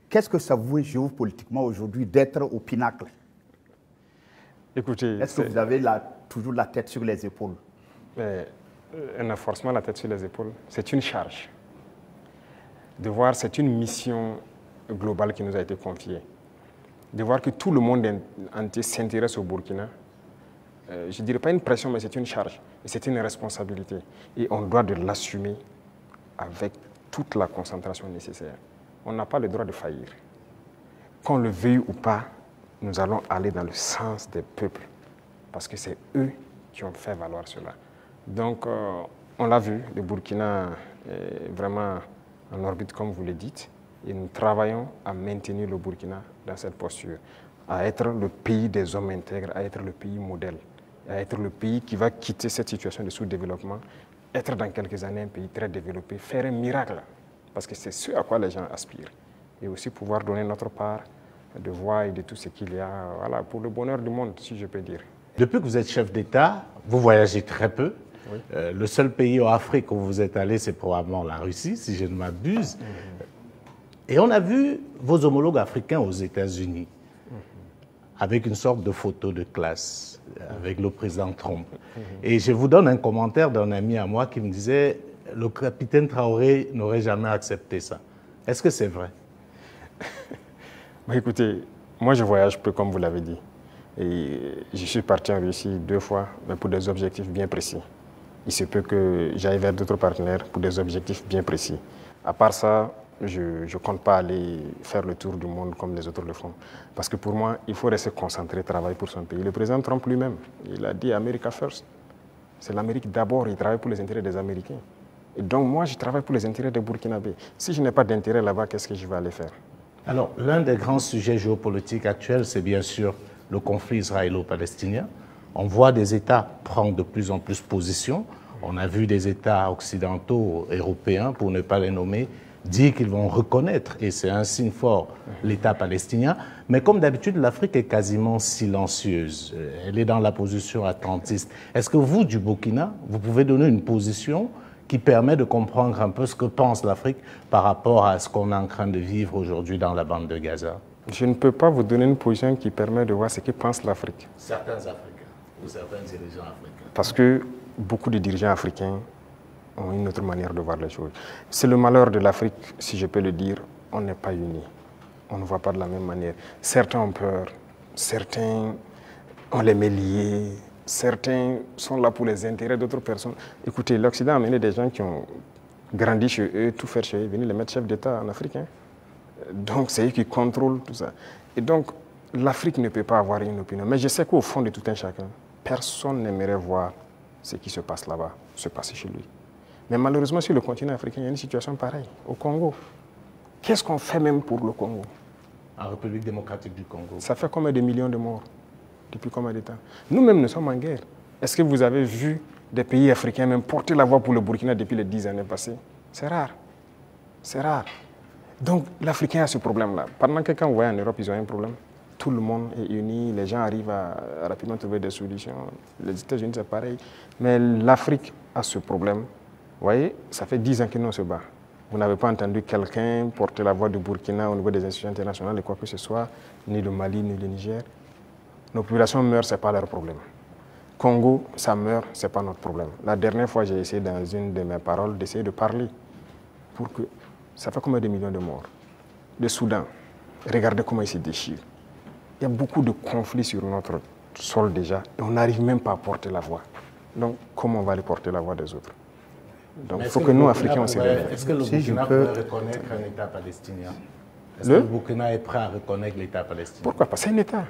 [SPEAKER 11] Qu'est-ce que ça vous fait géopolitiquement aujourd'hui d'être au pinacle?
[SPEAKER 1] Écoutez,
[SPEAKER 11] est-ce que vous avez toujours la tête sur les épaules?
[SPEAKER 1] Un renforcement la tête sur les épaules, c'est une charge. De voir, c'est une mission globale qui nous a été confiée. De voir que tout le monde entier s'intéresse au Burkina, je ne dirais pas une pression, mais c'est une charge. Et c'est une responsabilité. Et on doit de l'assumer avec toute la concentration nécessaire. On n'a pas le droit de faillir. Qu'on le veuille ou pas, nous allons aller dans le sens des peuples. Parce que c'est eux qui ont fait valoir cela. Donc, on l'a vu, le Burkina est vraiment en orbite, comme vous le dites. Et nous travaillons à maintenir le Burkina dans cette posture, à être le pays des hommes intègres, à être le pays modèle, à être le pays qui va quitter cette situation de sous-développement être dans quelques années un pays très développé, faire un miracle, parce que c'est ce à quoi les gens aspirent. Et aussi pouvoir donner notre part de voix et de tout ce qu'il y a, voilà, pour le bonheur du monde, si je peux dire.
[SPEAKER 12] Depuis que vous êtes chef d'État, vous voyagez très peu. Oui. Le seul pays en Afrique où vous êtes allé, c'est probablement la Russie, si je ne m'abuse. Et on a vu vos homologues africains aux États-Unis, avec une sorte de photo de classe, avec le président Trump. Et je vous donne un commentaire d'un ami à moi qui me disait « Le capitaine Traoré n'aurait jamais accepté ça ». Est-ce que c'est vrai?
[SPEAKER 1] Écoutez, moi je voyage peu, comme vous l'avez dit. Et je suis parti en Russie 2 fois, mais pour des objectifs bien précis. Il se peut que j'aille vers d'autres partenaires pour des objectifs bien précis. À part ça, je ne compte pas aller faire le tour du monde comme les autres le font. Parce que pour moi, il faut rester concentré, travailler pour son pays. Le président Trump lui-même, il a dit « America first ». C'est l'Amérique d'abord, il travaille pour les intérêts des Américains. Et donc moi, je travaille pour les intérêts des Burkinabés. Si je n'ai pas d'intérêt là-bas, qu'est-ce que je vais aller faire?
[SPEAKER 12] Alors, l'un des grands sujets géopolitiques actuels, c'est bien sûr le conflit israélo-palestinien. On voit des États prendre de plus en plus position. On a vu des États occidentaux, européens, pour ne pas les nommer, dire qu'ils vont reconnaître, et c'est un signe fort, l'État palestinien. Mais comme d'habitude, l'Afrique est quasiment silencieuse. Elle est dans la position attentiste. Est-ce que vous, du Burkina, vous pouvez donner une position qui permet de comprendre un peu ce que pense l'Afrique par rapport à ce qu'on est en train de vivre aujourd'hui dans la bande de Gaza?
[SPEAKER 1] Je ne peux pas vous donner une position qui permet de voir ce que pense l'Afrique.
[SPEAKER 12] Certains Africains ou certains dirigeants africains.
[SPEAKER 1] Parce que beaucoup de dirigeants africains ont une autre manière de voir les choses. C'est le malheur de l'Afrique, si je peux le dire, on n'est pas unis. On ne voit pas de la même manière. Certains ont peur, certains on les met liés, certains sont là pour les intérêts d'autres personnes. Écoutez, l'Occident a amené des gens qui ont grandi chez eux, tout faire chez eux, venir les mettre chefs d'État en Afrique. Hein. Donc c'est eux qui contrôlent tout ça. Et donc l'Afrique ne peut pas avoir une opinion. Mais je sais qu'au fond de tout un chacun, personne n'aimerait voir ce qui se passe là-bas, se passer chez lui. Mais malheureusement, sur le continent africain, il y a une situation pareille. Au Congo, qu'est-ce qu'on fait même pour le Congo?
[SPEAKER 12] En République démocratique du Congo.
[SPEAKER 1] Ça fait combien de millions de morts depuis combien de temps? Nous-mêmes, nous sommes en guerre. Est-ce que vous avez vu des pays africains même porter la voix pour le Burkina depuis les 10 années passées? C'est rare. C'est rare. Donc, l'Africain a ce problème-là. Pendant que quand vous voyez en Europe, ils ont un problème. Tout le monde est uni, les gens arrivent à rapidement trouver des solutions. Les États-Unis, c'est pareil. Mais l'Afrique a ce problème. Vous voyez, ça fait 10 ans que nous on se bat. Vous n'avez pas entendu quelqu'un porter la voix du Burkina au niveau des institutions internationales, et quoi que ce soit, ni le Mali, ni le Niger. Nos populations meurent, ce n'est pas leur problème. Congo, ça meurt, ce n'est pas notre problème. La dernière fois, j'ai essayé dans une de mes paroles d'essayer de parler pour que... Ça fait combien de millions de morts? Le Soudan, regardez comment il se déchire. Il y a beaucoup de conflits sur notre sol déjà, et on n'arrive même pas à porter la voix. Donc, comment on va aller porter la voix des autres? Donc, il faut que nous, Africains, on se réveille.
[SPEAKER 12] Est-ce que le Burkina peut reconnaître un État palestinien? Est-ce que le Burkina est prêt à reconnaître l'État palestinien?
[SPEAKER 1] Pourquoi pas? C'est un État.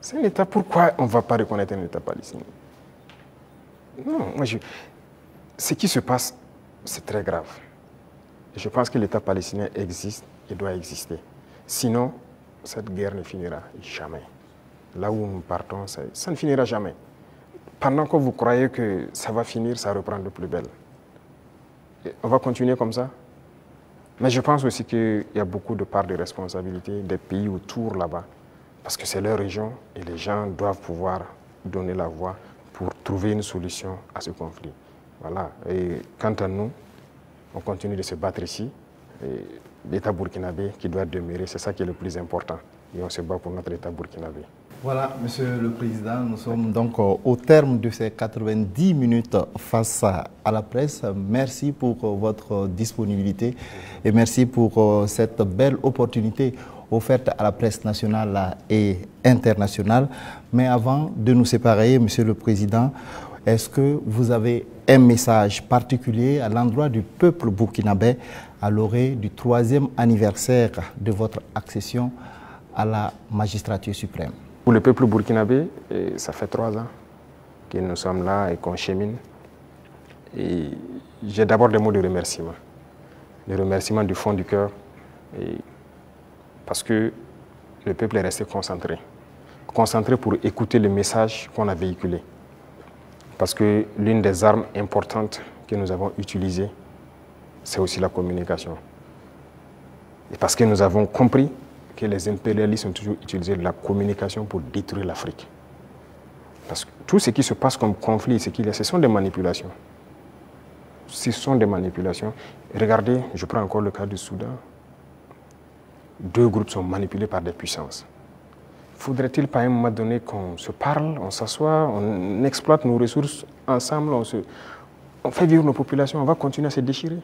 [SPEAKER 1] C'est un État. Pourquoi on ne va pas reconnaître un État palestinien? Non, moi, ce qui se passe, c'est très grave. Je pense que l'État palestinien existe et doit exister. Sinon, cette guerre ne finira jamais. Là où nous partons, ça ne finira jamais. Pendant que vous croyez que ça va finir, ça reprend de plus belle. Et on va continuer comme ça. Mais je pense aussi qu'il y a beaucoup de parts de responsabilité des pays autour là-bas. Parce que c'est leur région et les gens doivent pouvoir donner la voix pour trouver une solution à ce conflit. Voilà. Et quant à nous, on continue de se battre ici. L'État burkinabé qui doit demeurer, c'est ça qui est le plus important. Et on se bat pour notre État burkinabé.
[SPEAKER 2] Voilà, Monsieur le Président, nous sommes donc au terme de ces 90 minutes face à la presse. Merci pour votre disponibilité et merci pour cette belle opportunité offerte à la presse nationale et internationale. Mais avant de nous séparer, Monsieur le Président, est-ce que vous avez un message particulier à l'endroit du peuple burkinabé à l'orée du 3e anniversaire de votre accession à la magistrature suprême?
[SPEAKER 1] Pour le peuple burkinabé, ça fait 3 ans que nous sommes là et qu'on chemine. Et j'ai d'abord des mots de remerciement. Des remerciements du fond du cœur. Parce que le peuple est resté concentré. Concentré pour écouter le message qu'on a véhiculé. Parce que l'une des armes importantes que nous avons utilisées, c'est aussi la communication. Et parce que nous avons compris que les impérialistes ont toujours utilisé la communication pour détruire l'Afrique. Parce que tout ce qui se passe comme conflit, ce sont des manipulations. Ce sont des manipulations. Regardez, je prends encore le cas du Soudan. 2 groupes sont manipulés par des puissances. Faudrait-il pas à un moment donné qu'on se parle, on s'assoit, on exploite nos ressources ensemble, on fait vivre nos populations, on va continuer à se déchirer?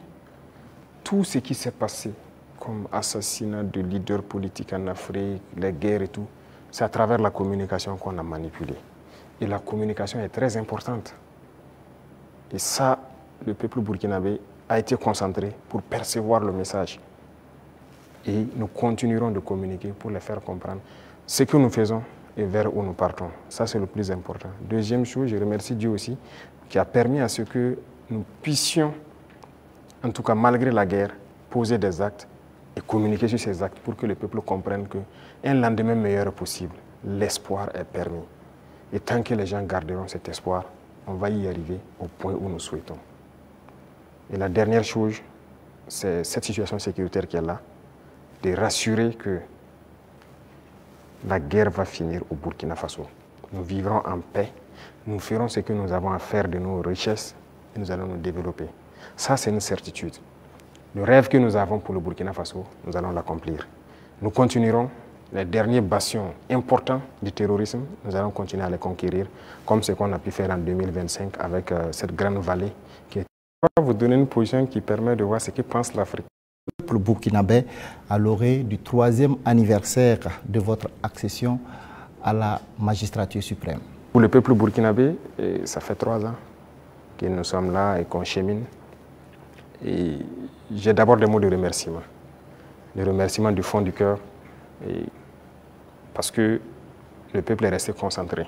[SPEAKER 1] Tout ce qui s'est passé comme assassinat de leaders politiques en Afrique, les guerres et tout, c'est à travers la communication qu'on a manipulé. Et la communication est très importante. Et ça, le peuple burkinabé a été concentré pour percevoir le message. Et nous continuerons de communiquer pour les faire comprendre ce que nous faisons et vers où nous partons. Ça, c'est le plus important. Deuxième chose, je remercie Dieu aussi, qui a permis à ce que nous puissions, en tout cas malgré la guerre, poser des actes et communiquer sur ces actes pour que le peuple comprenne qu'un lendemain meilleur est possible. L'espoir est permis. Et tant que les gens garderont cet espoir, on va y arriver au point où nous souhaitons. Et la dernière chose, c'est cette situation sécuritaire qui est là, de rassurer que la guerre va finir au Burkina Faso. Nous vivrons en paix, nous ferons ce que nous avons à faire de nos richesses et nous allons nous développer. Ça, c'est une certitude. Le rêve que nous avons pour le Burkina Faso, nous allons l'accomplir. Nous continuerons les derniers bastions importants du terrorisme, nous allons continuer à les conquérir, comme ce qu'on a pu faire en 2025 avec cette grande vallée qui est... Je vais vous donner une position qui permet de voir ce que pense l'Afrique.
[SPEAKER 2] Le peuple burkinabé, à l'orée du 3e anniversaire de votre accession à la magistrature suprême.
[SPEAKER 1] Pour le peuple burkinabé, ça fait 3 ans que nous sommes là et qu'on chemine. Et j'ai d'abord des mots de remerciement. Des remerciements du fond du cœur. Parce que le peuple est resté concentré.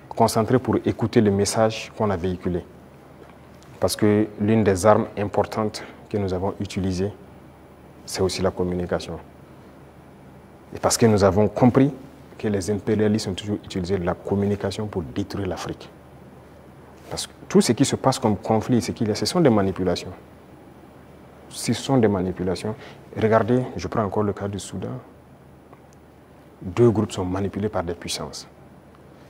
[SPEAKER 1] Concentré pour écouter le message qu'on a véhiculé. Parce que l'une des armes importantes que nous avons utilisées, c'est aussi la communication. Et parce que nous avons compris que les impérialistes ont toujours utilisé la communication pour détruire l'Afrique. Parce que tout ce qui se passe comme conflit, ce sont des manipulations. Ce sont des manipulations. Regardez, je prends encore le cas du Soudan. 2 groupes sont manipulés par des puissances.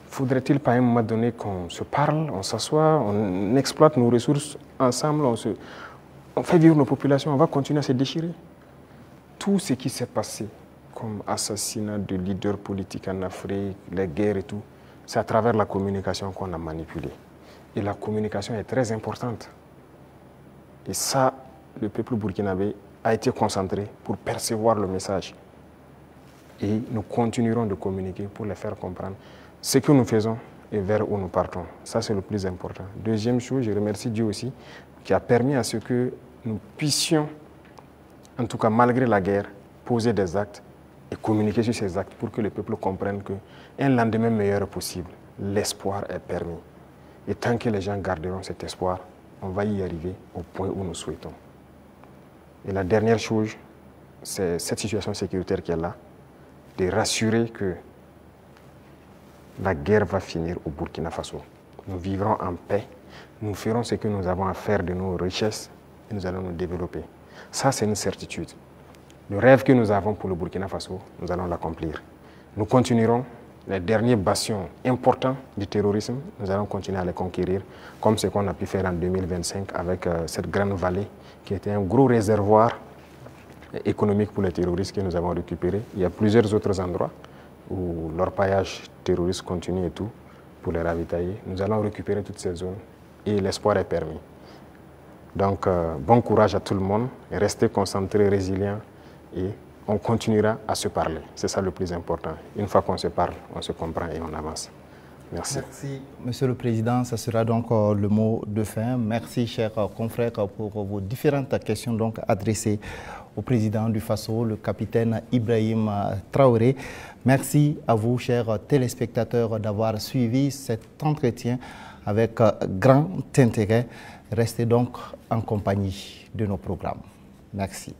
[SPEAKER 1] Faudrait-il pas à un moment donné qu'on se parle, on s'assoit, on exploite nos ressources ensemble, on fait vivre nos populations, on va continuer à se déchirer? Tout ce qui s'est passé comme assassinat de leaders politiques en Afrique, les guerres et tout, c'est à travers la communication qu'on a manipulé. Et la communication est très importante. Et ça, le peuple burkinabé a été concentré pour percevoir le message. Et nous continuerons de communiquer pour les faire comprendre ce que nous faisons et vers où nous partons. Ça, c'est le plus important. Deuxième chose, je remercie Dieu aussi, qui a permis à ce que nous puissions, en tout cas malgré la guerre, poser des actes et communiquer sur ces actes pour que le peuple comprenne qu'un lendemain meilleur est possible. L'espoir est permis. Et tant que les gens garderont cet espoir, on va y arriver au point où nous souhaitons. Et la dernière chose, c'est cette situation sécuritaire qui est là, de rassurer que la guerre va finir au Burkina Faso. Nous vivrons en paix, nous ferons ce que nous avons à faire de nos richesses et nous allons nous développer. Ça, c'est une certitude. Le rêve que nous avons pour le Burkina Faso, nous allons l'accomplir. Nous continuerons les derniers bastions importants du terrorisme, nous allons continuer à les conquérir, comme ce qu'on a pu faire en 2025 avec cette grande vallée qui était un gros réservoir économique pour les terroristes que nous avons récupéré. Il y a plusieurs autres endroits où l'orpaillage terroriste continue et tout, pour les ravitailler. Nous allons récupérer toutes ces zones et l'espoir est permis. Donc, bon courage à tout le monde, restez concentrés, résilients et on continuera à se parler. C'est ça le plus important. Une fois qu'on se parle, on se comprend et on avance. Merci.
[SPEAKER 2] Merci, Monsieur le Président. Ça sera donc le mot de fin. Merci, chers confrères, pour vos différentes questions donc adressées au président du Faso, le capitaine Ibrahim Traoré. Merci à vous, chers téléspectateurs, d'avoir suivi cet entretien avec grand intérêt. Restez donc en compagnie de nos programmes. Merci.